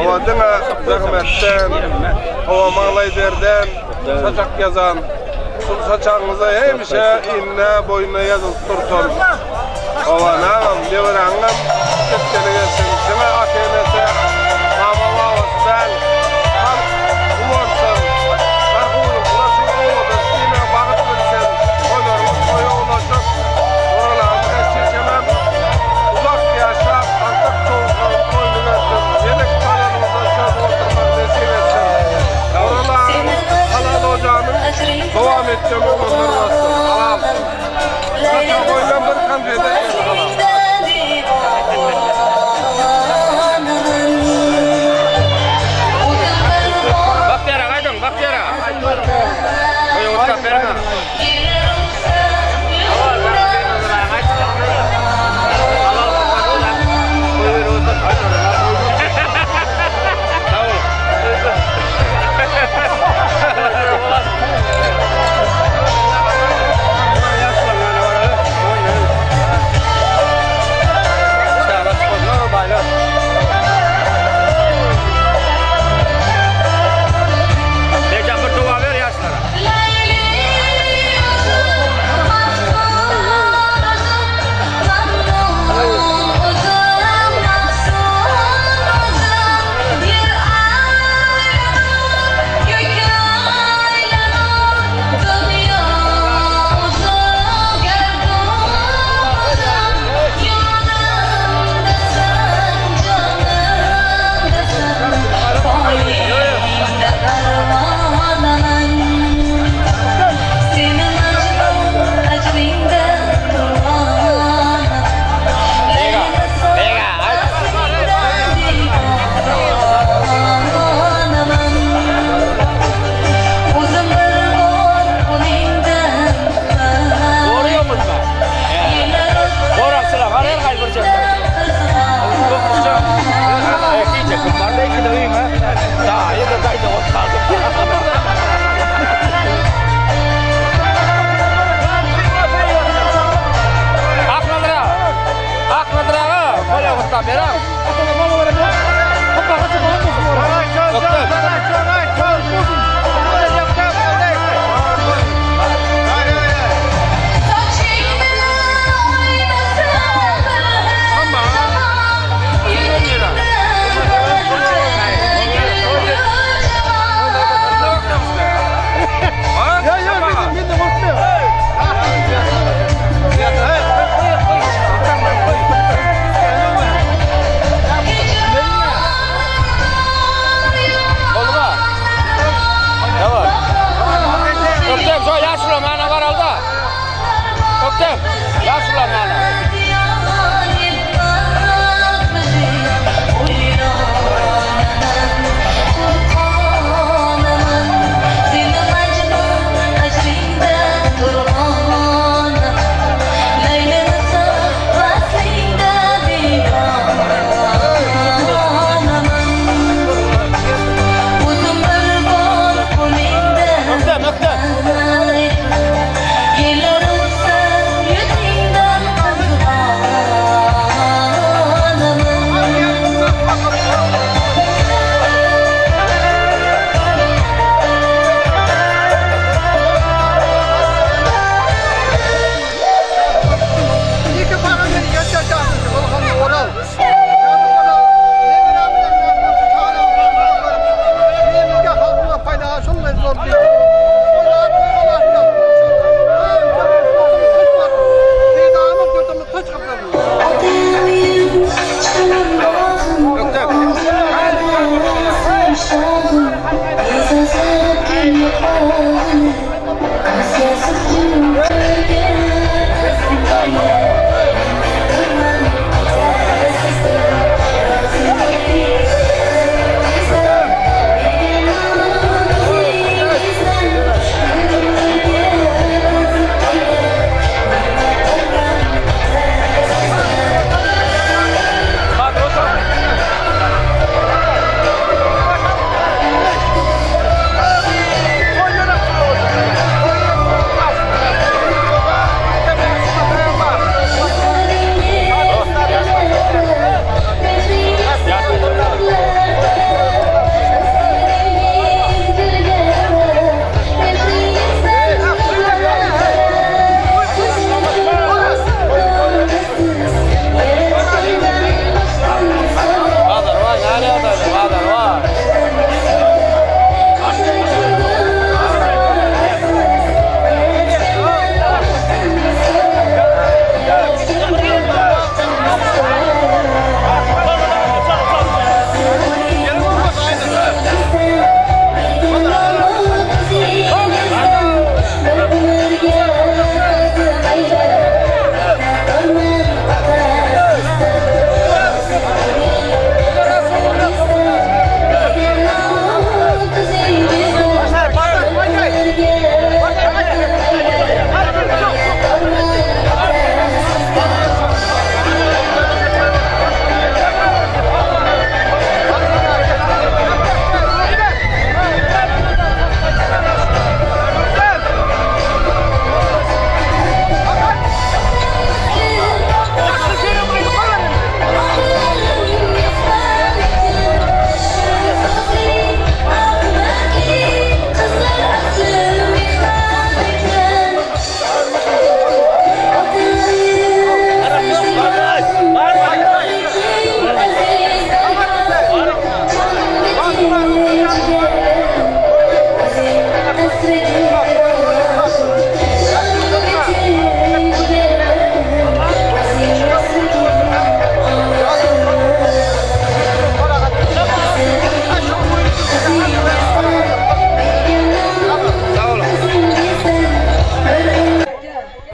Oğadına zahmetten, oğa mağlayderden, saçak yazan, saçağınıza hemşe inne boyuna yazıp dursun. Ova nağam, devrangam, çetkene gelsin. Deme ATM'se, mama vavasdan, ham uvarsın. Marhurum, ulaşın oğludur, yine bağıt bilsen, koylarımız koyu ulaşıp, oralarımda çekemem. Uzak yaşap, antak çoğundan koyunu versin. Yedek kanalımızda söz oturmak nesip etsin. Oralarımız halal ocağının devam edeceğim olanları bastım. Alam. Saça koyulan bir kamcede alam. Baktiyara kaydın, baktiyara. Koyu oturak verme.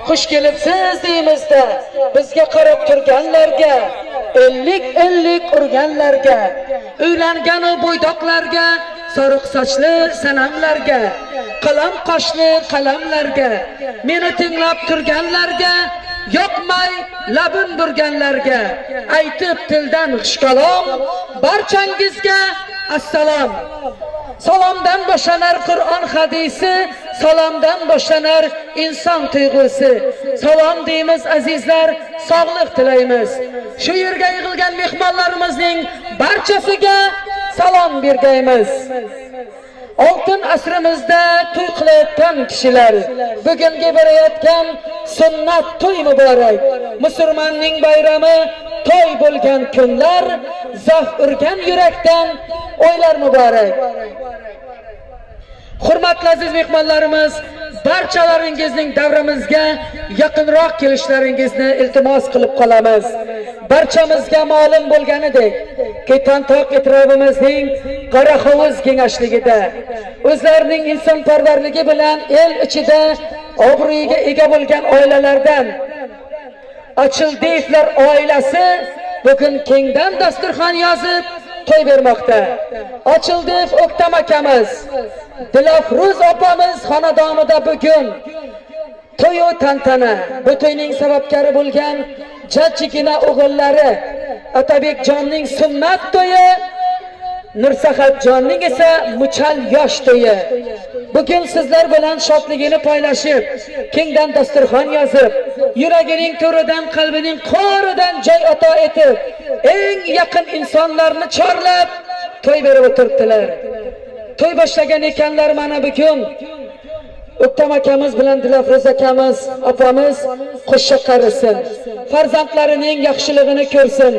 xush kelibsiz deymizda bizga qarab turganlarga, ellik urganlarga, uylangan o bo'ydoqlarga, sariq sochli sanamlarga, qalam qoshli qalamlarga, meni tinglab turganlarga, yoqmay labin burganlarga, aytib tildan xushkalom barchangizga assalom. Salomdan boshlanar Qur'on hadisi, salomdan boshlanar inson tuyg'usi. Salom deymiz azizlar, sog'lik tilaymiz. Shu yerga yig'ilgan mehmonlarimizning barchasiga salom bergaymiz. Oltin asrimizda to'y qilayotgan kishilar, bugungi berayotgan sunnat to'y muborak. Musulmonning bayrami to'y bo'lgan kunlar, zaf urgan yurakdan o'ylar muborak. Hurmatli aziz mehmonlarimiz, barchalaringizning davramizga yaqinroq kelishlaringizni iltimos qilib qolamiz. Barchamizga ma'lum bo'lganidek, Ketantoq etrofimizning Qorahovuz kengashligida o'zlarining insonparvarligi bilan el ichida obro'yiga ega bo'lgan oilalardan Ochildiyevlar oilasi bugun kengdan dasturxon yozib to'y bermoqda. Ochildiyev O'ktam akamiz, Dilafruz opamiz xonadonida bugun to'y tantana. Bu to'yning sababkori bo'lgan jajjigina o'g'illari Atabekjonning sunnat to'yi, Nursaxatjonning esa muchal yosh to'yi. Bugun sizlar bilan shodligini poylashib, kengdan dasturxon yozib, yuragining to'ridan, qalbining qo'ridan joy ato etib, eng yaqin insonlarni chorlab to'y berib o'tiribdilar. To'y boshlagan ekanlar mana bugun. O'ktam akamiz bilan Dilafruz akamiz, opamiz qo'shiq qarisin. Farzandlarining yaxshiligini ko'rsin.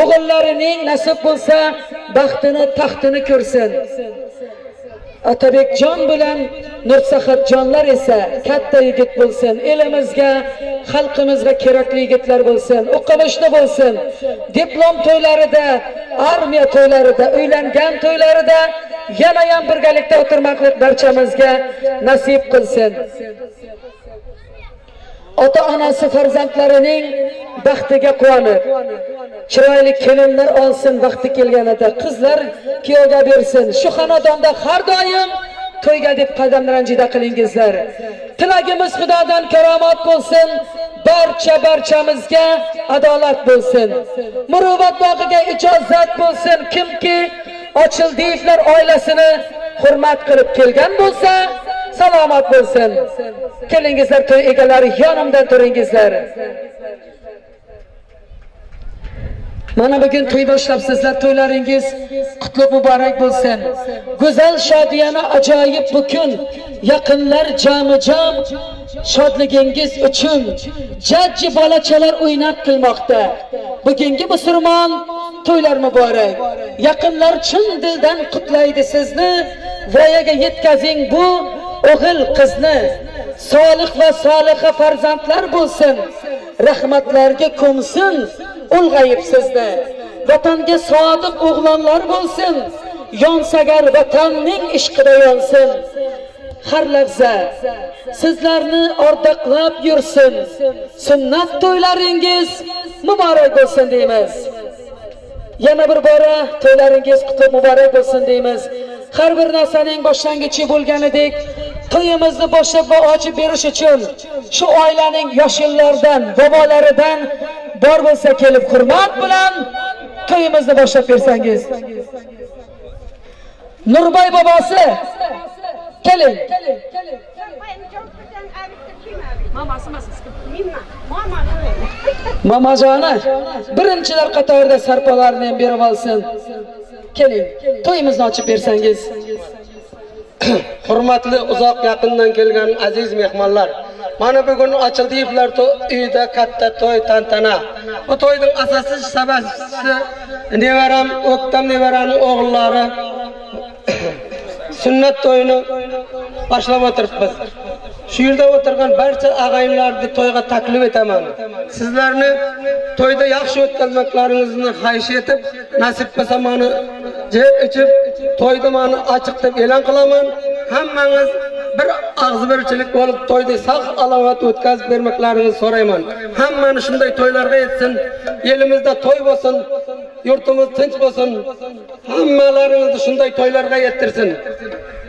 O'g'illarining nasib bo'lsa, baxtini, taxtini ko'rsin. Atabekjon bilan Nursaxatjonlar esa katta yigit bo'lsin, elimizga, xalqimizga kerakli yigitlar bo'lsin, o'qimishli bo'lsin. Diplom to'ylarida, armiya to'ylarida, uylangan to'ylarida yana ham birgalikda o'tirmoqlik barchamizga nasib qilsin. Ota-onasi farzandlarining baxtiga quvonib, chiroyli kelinlar olsin vaqti kelganida, qizlar kuyovga bersin. Shu xonadonda har doim to'yga deb qadam ranjida qilingizlar. Tilagimiz Xudodan karomat bo'lsin, barchamizga adolat bo'lsin. Muruvvat bog'iga ijozat bo'lsin. Kimki Ochildiyevlar oilasini hurmat qilib kelgan bo'lsa, salomat bo'lsin. Kelingizlar, to'y egalari, yonimdan turingizlar. Mana bugun to'y boshlabsizlar, to'ylaringiz qutlug' muborak bo'lsin. Go'zal shodiyana ajoyib bu kun, yaqinlar jami-jam shodligingiz uchun jajji bolachalar o'ynab qilmoqda. Bugungi musulmon to'ylar muborak. Yaqinlar chin dildan qutlaydi sizni. Voyaga yetkazing bu o'g'il qizni. Solih va soliha farzandlar bo'lsin. Rahmatlarga ko'msin ulg'ayib sizni. Vatanga sodiq o'g'lonlar bo'lsin. Yonsagar vatanning ishqida yonsin. Har lahza sizlarni ordaqlab yursin. Sunnat to'ylaringiz muborak bo'lsin deymiz. Yana bir bora to'ylaringiz qutlug' muborak bo'lsin deymiz. Har bir narsaning boshlang'ichi bo'lganidek, to'yimizni boshlab va ochib berish uchun shu oilaning yosh yillardan, bobolaridan bor bo'lsa kelib hurmat bilan to'yimizni boshlab bersangiz. Nurbay bobosi keling. Mamajona birinchilar qatorida sarpolarni ham berib olsin. Keling, to'yimizni ochib bersangiz. Hurmatli uzoq yaqindan kelgan aziz mehmonlar, mana bugun Ochildiyevlar uyida katta to'y tantana. Bu to'yning asosiy sababchisi nevaram O'ktam nevaraning o'g'illari sunnat to'yini boshlab o'tiribmiz. Shu yerda o'tirgan barcha og'ayinlarni to'yga taklif etaman. Sizlarni to'yda yaxshi o'tkazmoqlaringizni xahish etib, nasib bo'lsa meni jeb ichib to'yda meni ochiq deb e'lon qilaman. hammangiz bir ağzıbirchilik bo'lib to'yda saq alovat o'tkazib bermoqlaringizni so'rayman. Hammani shunday to'ylarga yetsin, elimizda to'y bo'lsin, yurtimiz tinch bo'lsin. Hammalaringizni shunday to'ylarga yetirsin.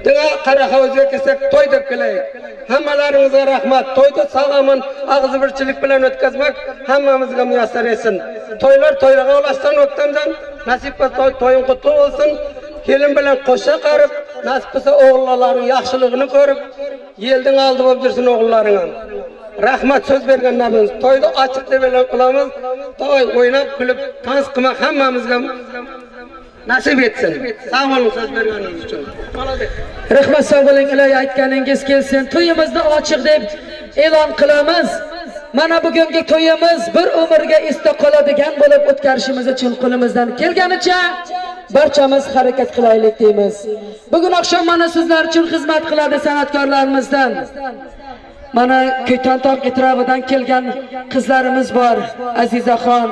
Dinga Qaraxovuzga kelsak to'y deb kelaylik. Hammalaringizga rahmat. To'yda sog'aman ağzıbirchilik bilan o'tkazmak hammamizga muyassar etsin. To'ylarga ulaşsan o'tgandan nasib bo'lsa to'ying qutlug' bo'lsin. Kelin bilan qo'sha qarib, nasib bo'lsa o'g'illarning yaxshiligini ko'rib, yelning oldi bo'lib yursin o'g'illaring. Rahmat so'z bergan nabimiz. To'yda ochiq deb e'lon qilamiz. To'y o'ynab, kulib, tans qilmak hammamizga nasib etsin. Sog' bo'ling so'z berganingiz uchun. Rahmat sog' bo'ling, Iloy aytganingiz kelsin. To'yimizni ochiq deb e'lon qilamiz. Mana bugungi to'yimiz bir umrga esda qoladigan bo'lib o'tkazishimiz uchun qo'limizdan kelganicha barchamiz harakat qilaylik deymiz. Bugun oqshom mana sizlar uchun xizmat qiladi san'atkorlarimizdan. Mana Ko'ytantoq etrofidan kelgan qizlarimiz bor. Azizaxon,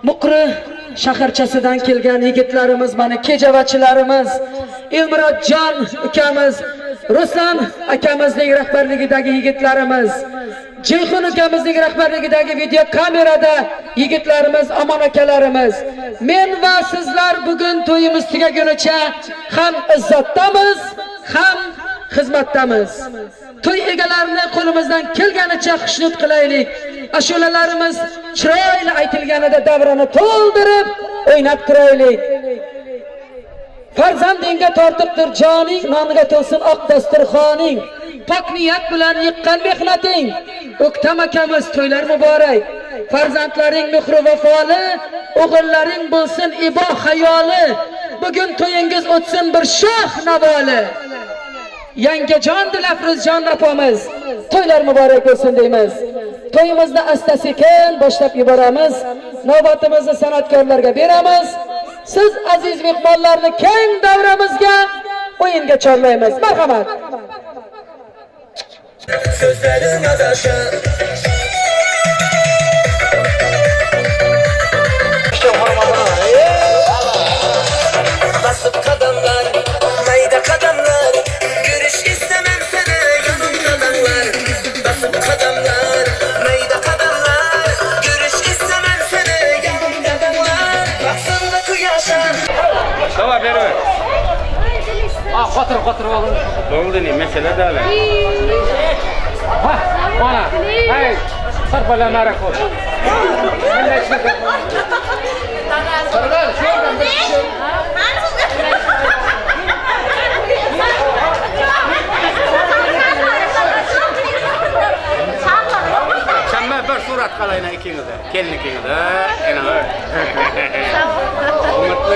Muqri shaharchasidan kelgan yigitlarimiz, mana kejavachilarimiz, Elmurodjon akamiz, Ruslan akamizning rahbarligidagi yigitlarimiz, Jeyxon akamizning rahbarligidagi video kamerada yigitlarimiz, Amon akalarimiz. Men va sizlar bugun to'yimiz tugagunicha ham izzatdamiz, ham xizmatdamiz. To'y egalarini qo'limizdan kelganicha xushnud qilaylik. Ashulalarimiz chiroyli aytilganida davrani to'ldirib o'ynab turaylik. Farzandingga tortiqdir joning, noniga to'lsin oq dasturxoning. Pok niyat bilan yiqqan mehnating. O'ktam akamiz to'ylar muborak. Farzandlaring mehr vafoli, o'g'illaring bo'lsin ibo xayoli. Bugun to'yingiz o'tsin bir shoh navoli. Yangajon Dilafruzjon opamiz, to'ylar muborak bo'lsin deymiz. To'yimizni asta-sekin boshlab yuboramiz. Navbatimizni san'atkorlarga beramiz. Siz aziz mehmonlarni keng davramizga o'yinga chorlaymiz. Marhamat. Sözlerin adaşı basıp kadınlar, mayda kadınlar, görüş istemem seni yanımdadanlar. Basıp kadınlar, mayda kadınlar, görüş istemem seni yanımdadanlar. Baksana kuyaşa. Tamam ver. Katır oğlum. Oldu ne mesele de öyle. Ha, bana. Hey, sarpala nara koy. Sarpala, şuradan bir şey. Şamma bir surat kalayına ikiniz de. Gelin ikiniz de. Umutlu.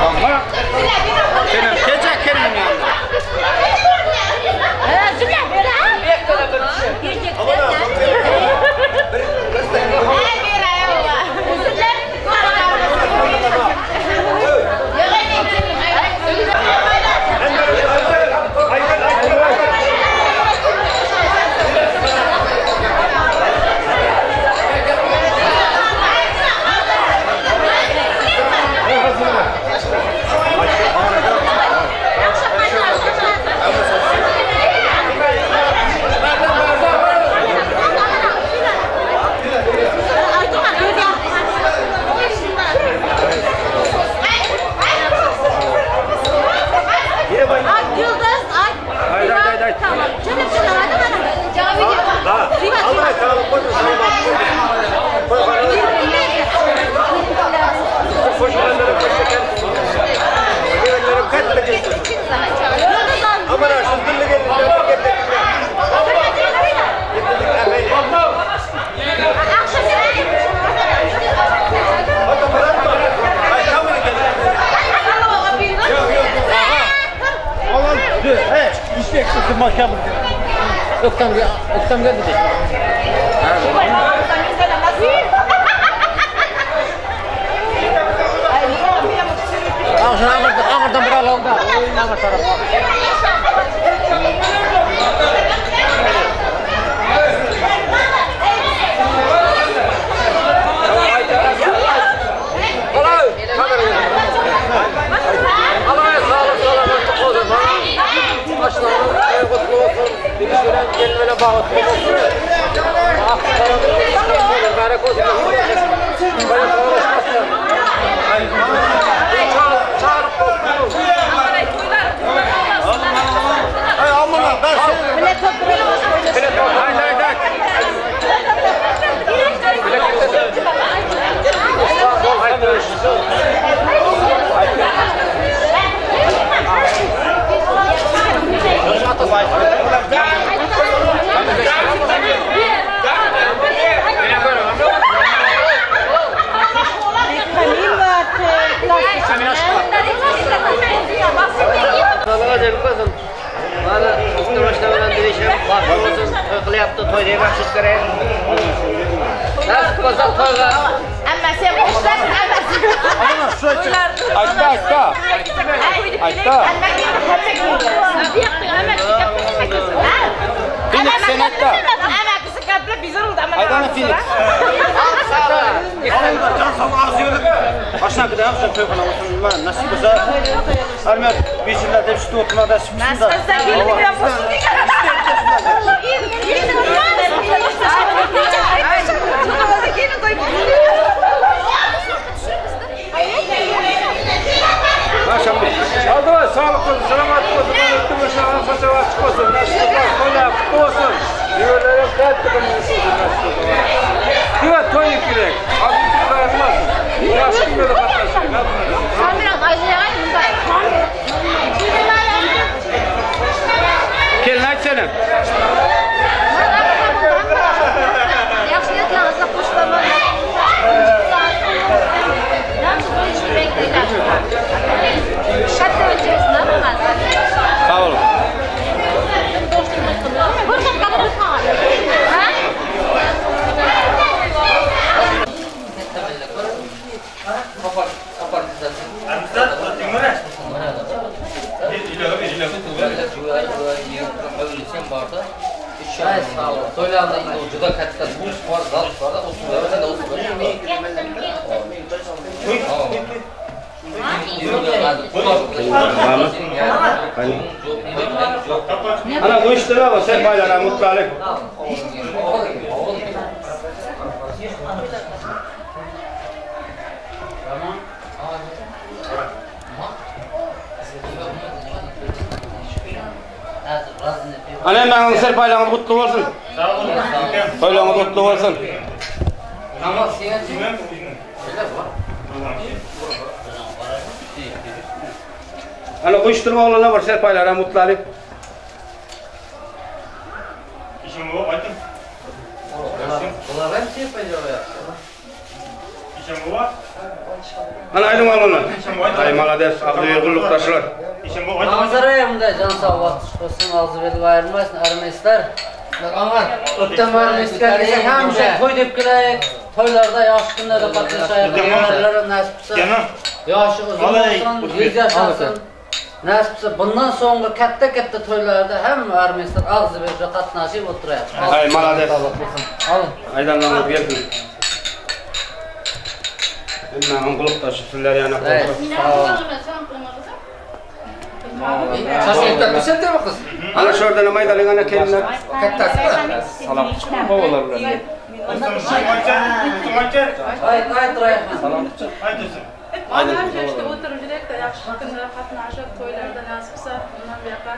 Ama senin keçek kerim yanında. Oktam geldi de. Ağırdan bir alalım da. Ağır tarafa. Allah'a sağlık. Aşağı kadar yapsın toyxana olsun. Ben nasip olsa Armet beşinler de şu okumada çıksın da. Nasıl sen gelin biraz olsun diye. Hadi sağlık olsun, selamet olsun. Ötüm başına façalar çıkmasın. Nasipler, koylar, kutlu olsun. Diyorlar hep tıkınmışsın. Kıvat toy yükürek. Altı kayırmaz. Uğraşkın böyle katlaşın. Kameram acayip güzel. Gelin hadi senin. Yaxshi yetlarsa qo'shilman. Katta o'lchasini hammasi. Sağ olun. To'ylarda endi juda katta bus bor, zal bor, o'sida o'sida. Ana qo'shdilar va sen maylarga mutlalik. Ana ben ser paylanız kutlu olsun. Paylanız kutlu olsun. Namaz siyasi. Ana koşturma olanlar var ser paylara mutlu alıp. İşim bu, aytın. Ular hem şey paylaşıyor. İşim bu var. Ana aydın olanlar. Ay malades, abdüye kulluktaşlar. İşim bu, aytın. Manzarayımda can sağ olsun, ağzı verip ayırmasın, armestler. Aman, öttem armestler ise hemşe toy deyip kelek, toylarda yaş günlerde katlaşayık, yerlere nasipse, yaşı uzun olsun, 100 yaşasın. Nasipse bundan sonra katta toylarda hem armestler ağzı verip katlaşıp oturayık. Ay malades. Alın. Aydan namaz gelsin. Hemen kulluktaşı sizler yana koyun. Sağ olun. Şaşırtık bir şey değil mi kız? Ana şuradan maydalığına kendine kattası. Salam çıkma babalarla. Ay durayım. Salam çık. Bana hem işte oturup direkt de yaxşı günlere katnaşıp toylarda nasipse bundan bir yakar.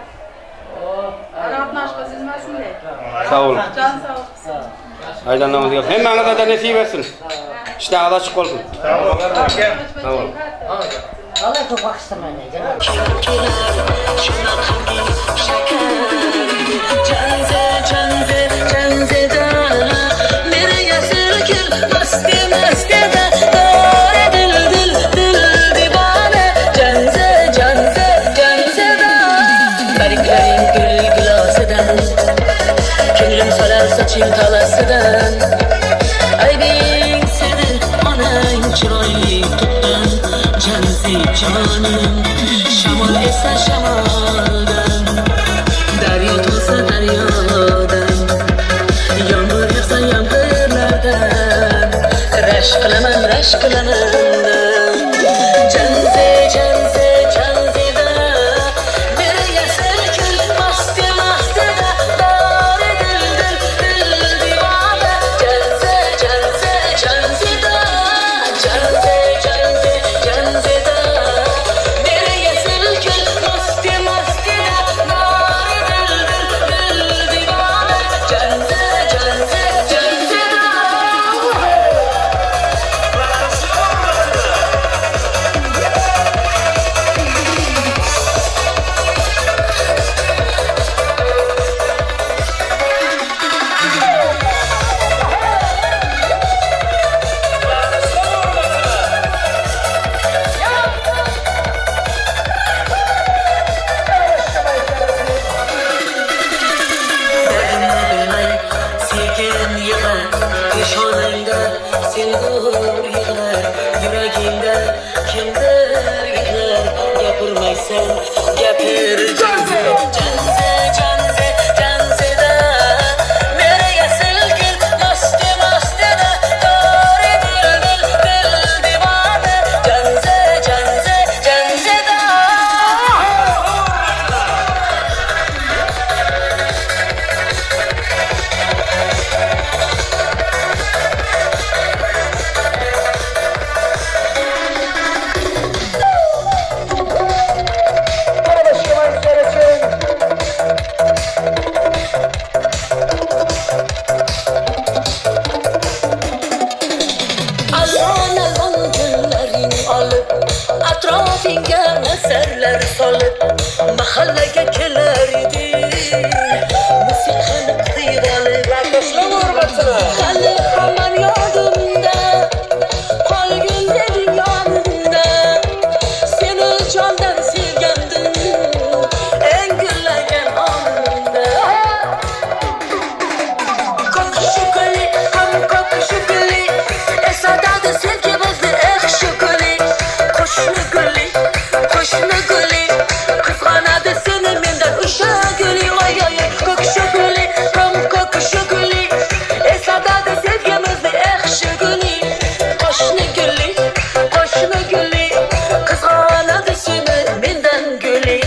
Aratnaşka sizmesin de. Sağ olun. Can sağ olsun. Aydan namaz gelsin. Hemen da nasip etsin. İşte ağda çık olsun. Sağ olun. Allah çok bakıştırmayın. Saçın talasıdan Aydın senin anayın çırayı tuttan Canzi canım Şamal esen şamaldan Derya tolsa deryadan Yağmur yağsa yağmurlardan Reş kılaman Canzi canzida Bir yasır kül masti da Dar edildi mahallaga kelar edi musiqani qiyralib hali hamon yodimda qolgin deding yonimda seni jondan sevgandim eng gullagan onimda ko'k shukuli ham ko'k shukuli esatadi sevgimizni shukuli qo'shni guli qizg'anadi seni mendan o'sha guli voy ko'k shukuli ham ko'k shukuli esatadi sevgimizni shukuli qo'shni guli qizg'anadi seni mendan guli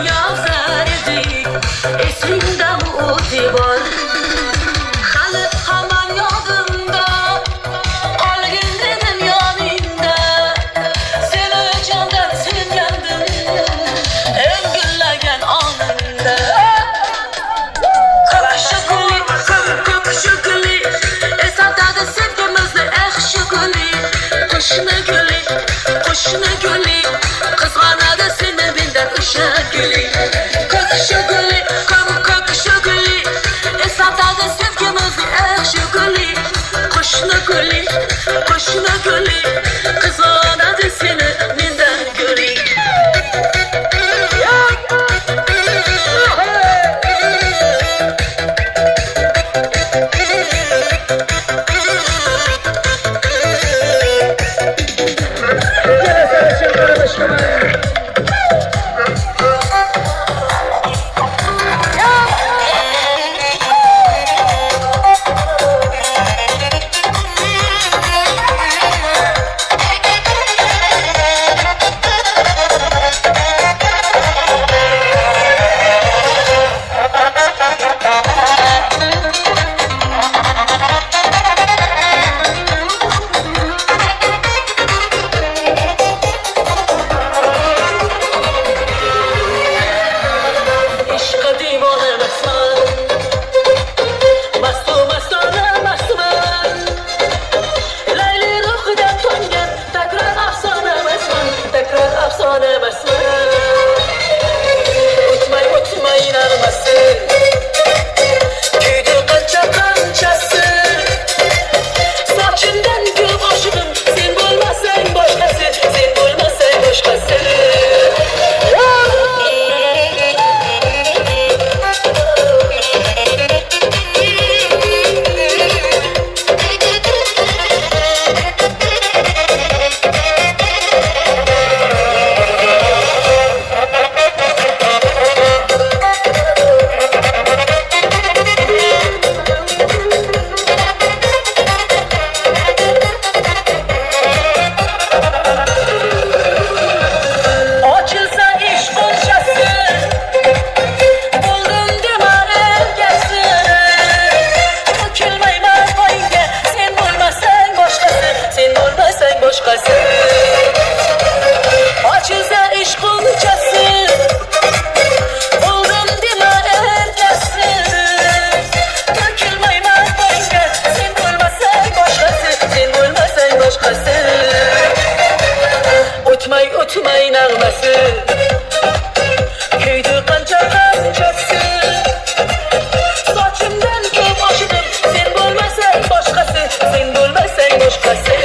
yazar edik esingdan o'tibor hali hamon yodimda qolgin dedim yoningda seni jondan sevgandim eng gullagan onimda ko'k shukuli esatadi sevgimizni shukuli qo'shni guli qizg'anadi seni mendan o'sha guli ko'k shukuli esatadi sevgimizni shukuli qo'shni guli qizg'anadi seni mendan guli o'tmay nag'masi kuydi qancha qanchasi sochimdan ko'p oshidim sen bo'lmasang boshqasi sen bo'lmasang boshqasi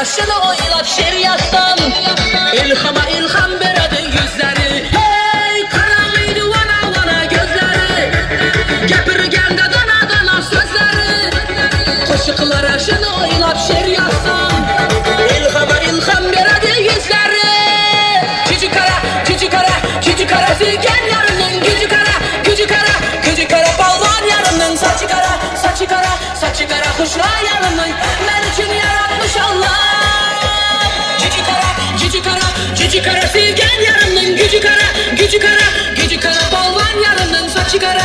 karşını oylap şer yazsam İlhama ilham beredi yüzleri Hey karanlıydı vana vana gözleri Gepirgende dana dana sözleri Koşuklara şını oylap şer yazsam İlhama ilham beredi yüzleri Gücü kara sügen yarının gücü kara balvan yarının saçı kara kuşra yarının ben için yaratmış Allah Gücü kara sügen yarının gücü kara balvan yarının saçı kara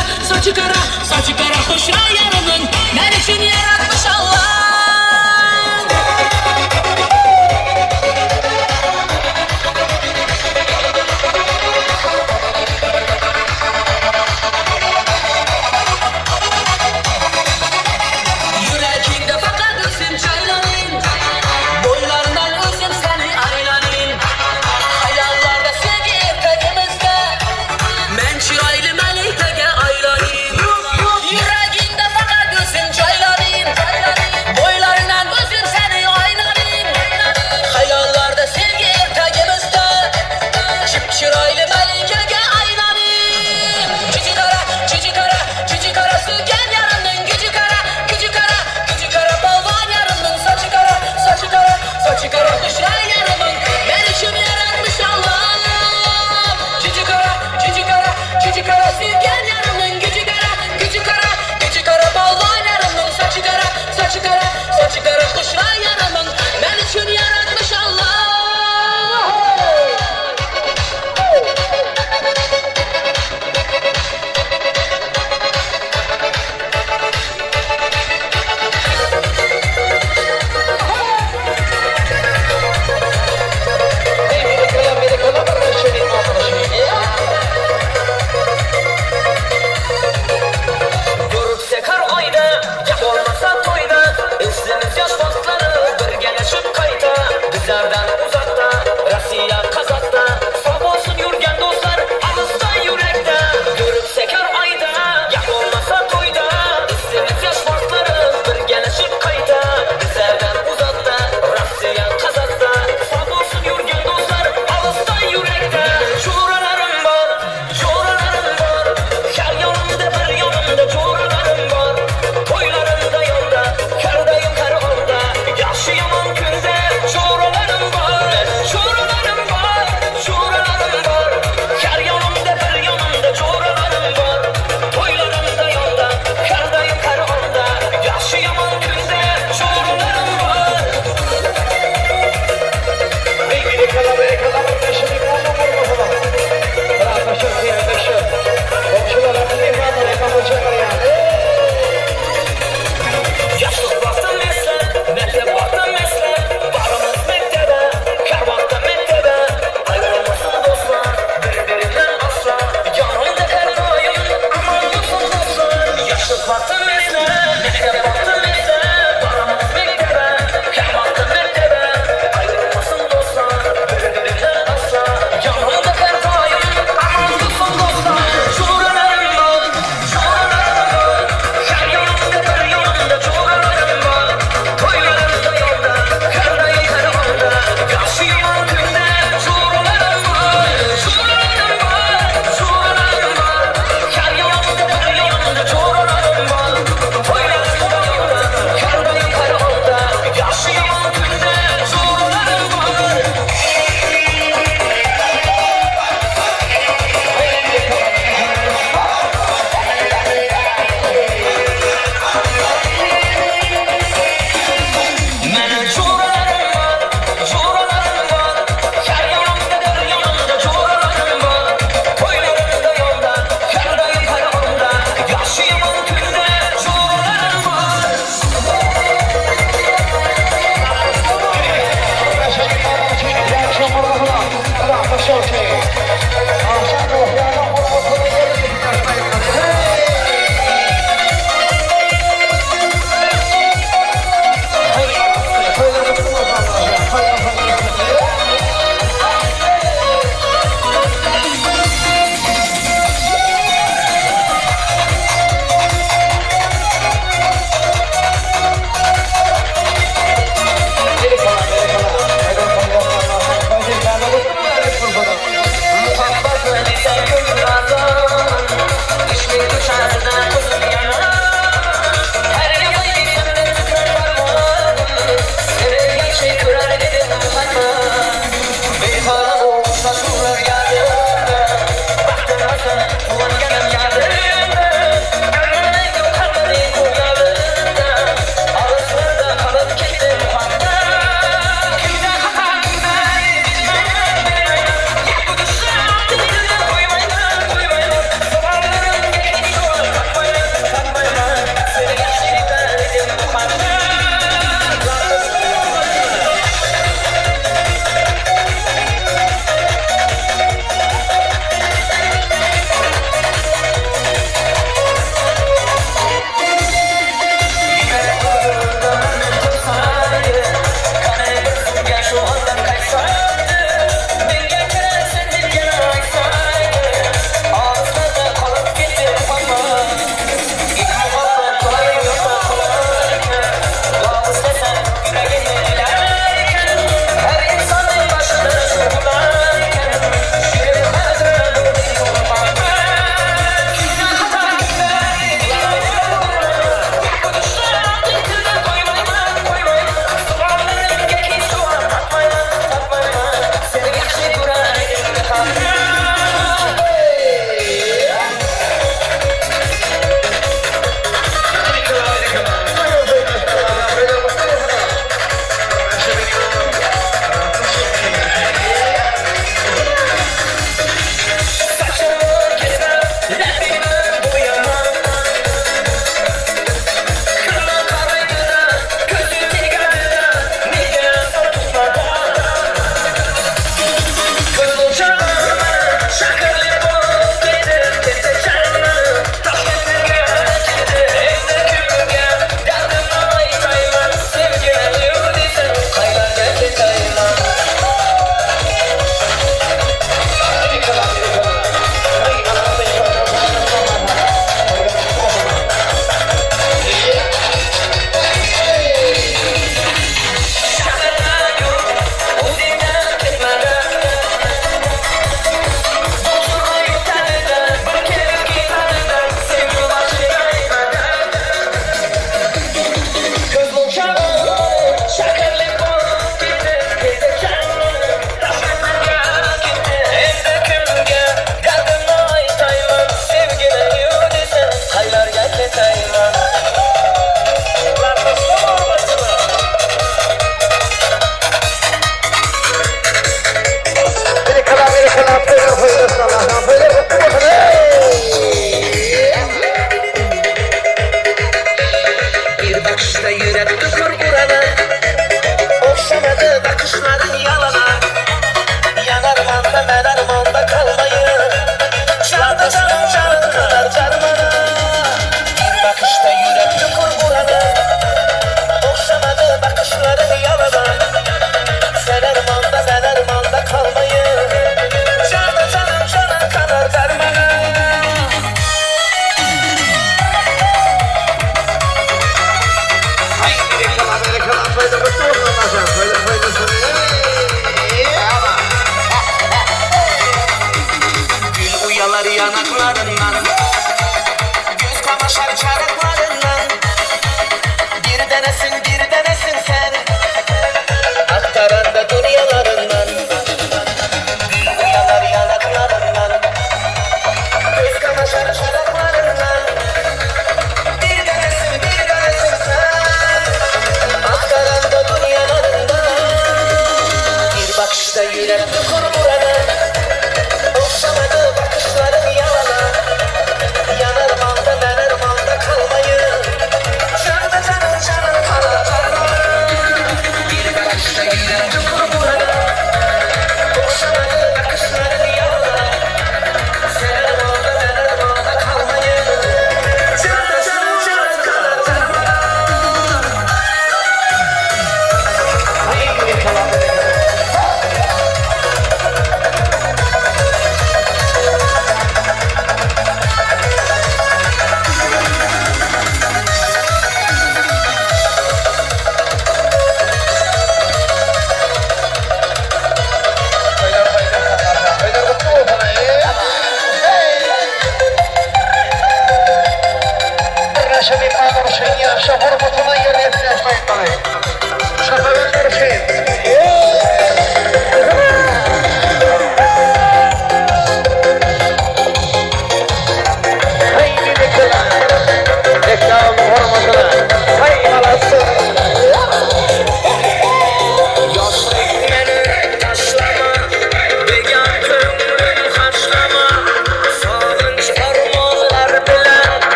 kuşra yarının ben için yaratmış Allah Yüreğinde fakat gözün çaylanayım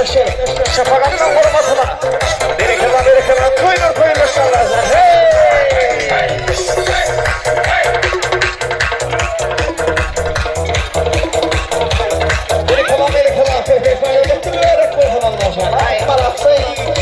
kardeşim. Şafakattan korumasına. Bereket koyunur sallarlar. Hey! Bereket Feyfe'ye gitti mi verek koyunlar sonra. Ay balapsa iyi gitti.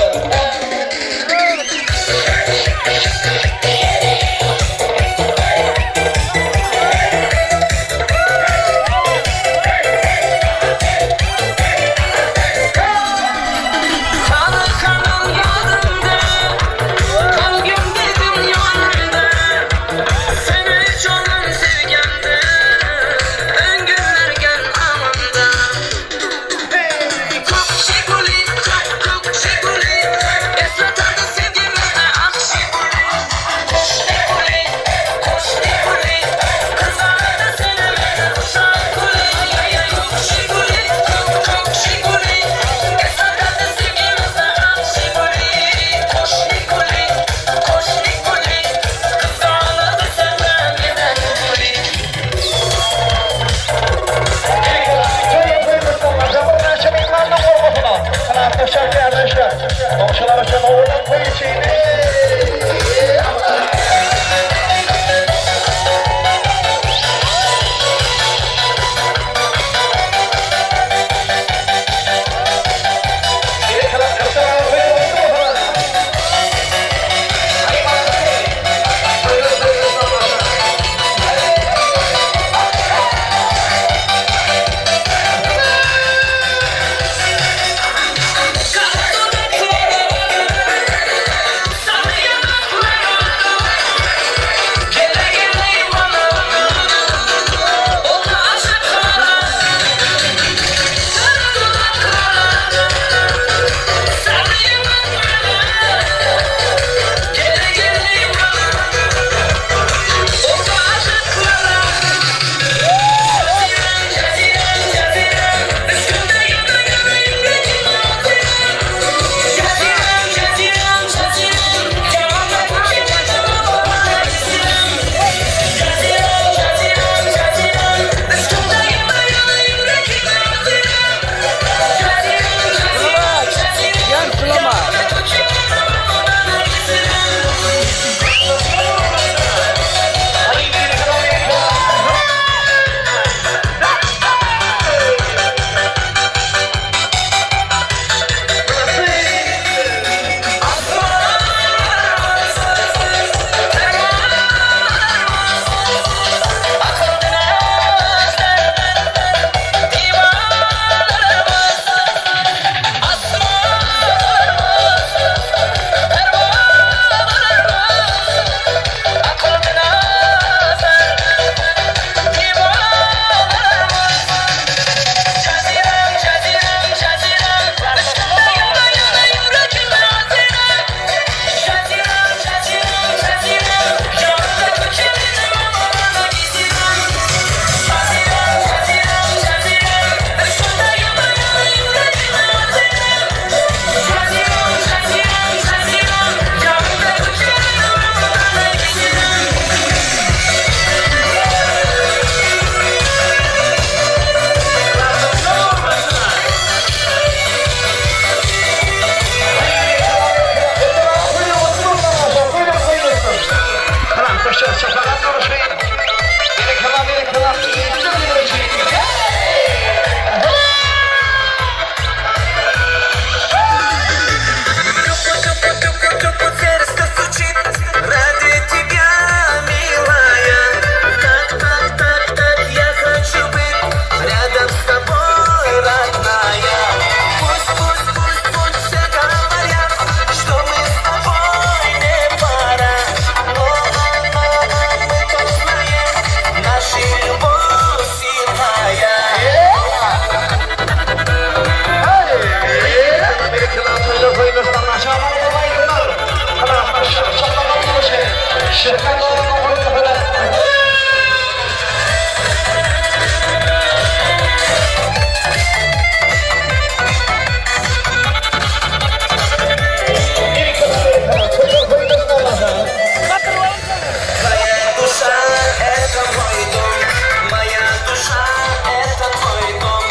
Моя душа — это твой дом.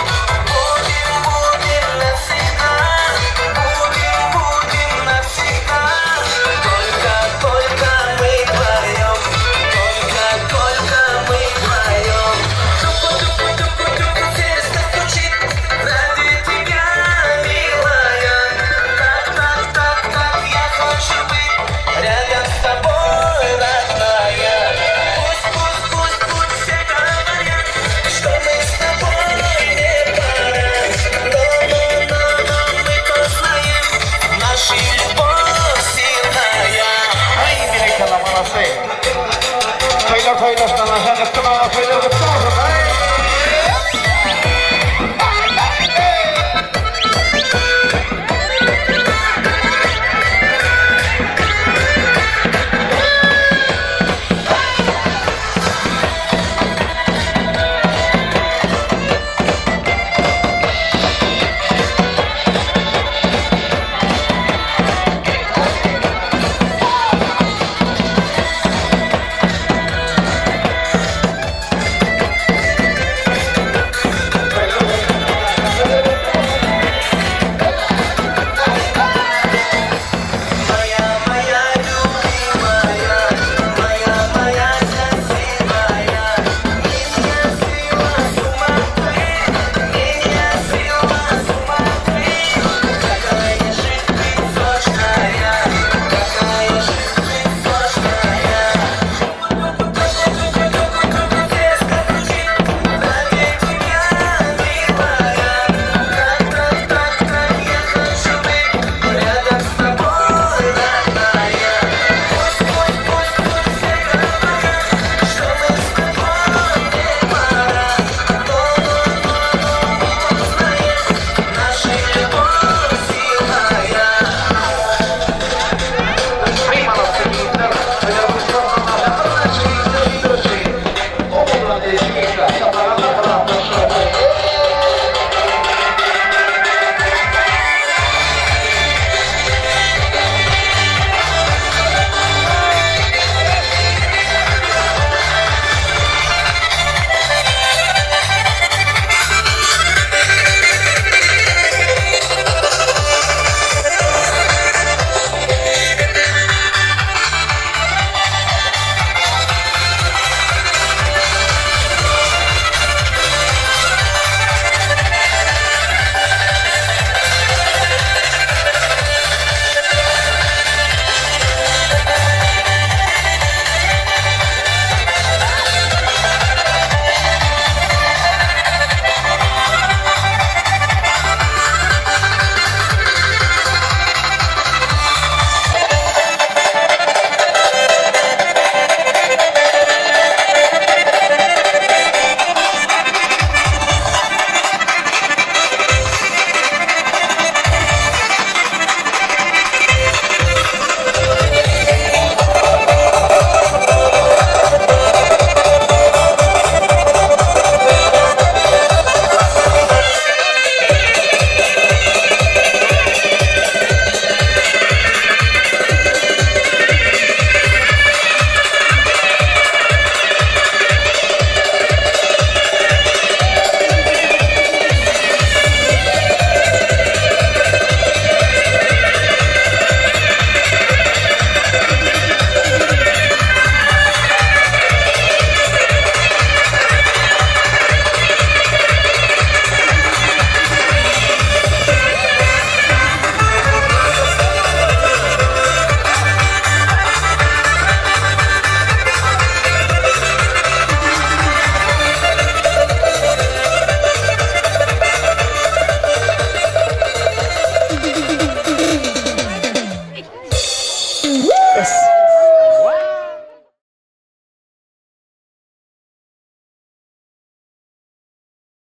Будем, навсегда. Sana toylarga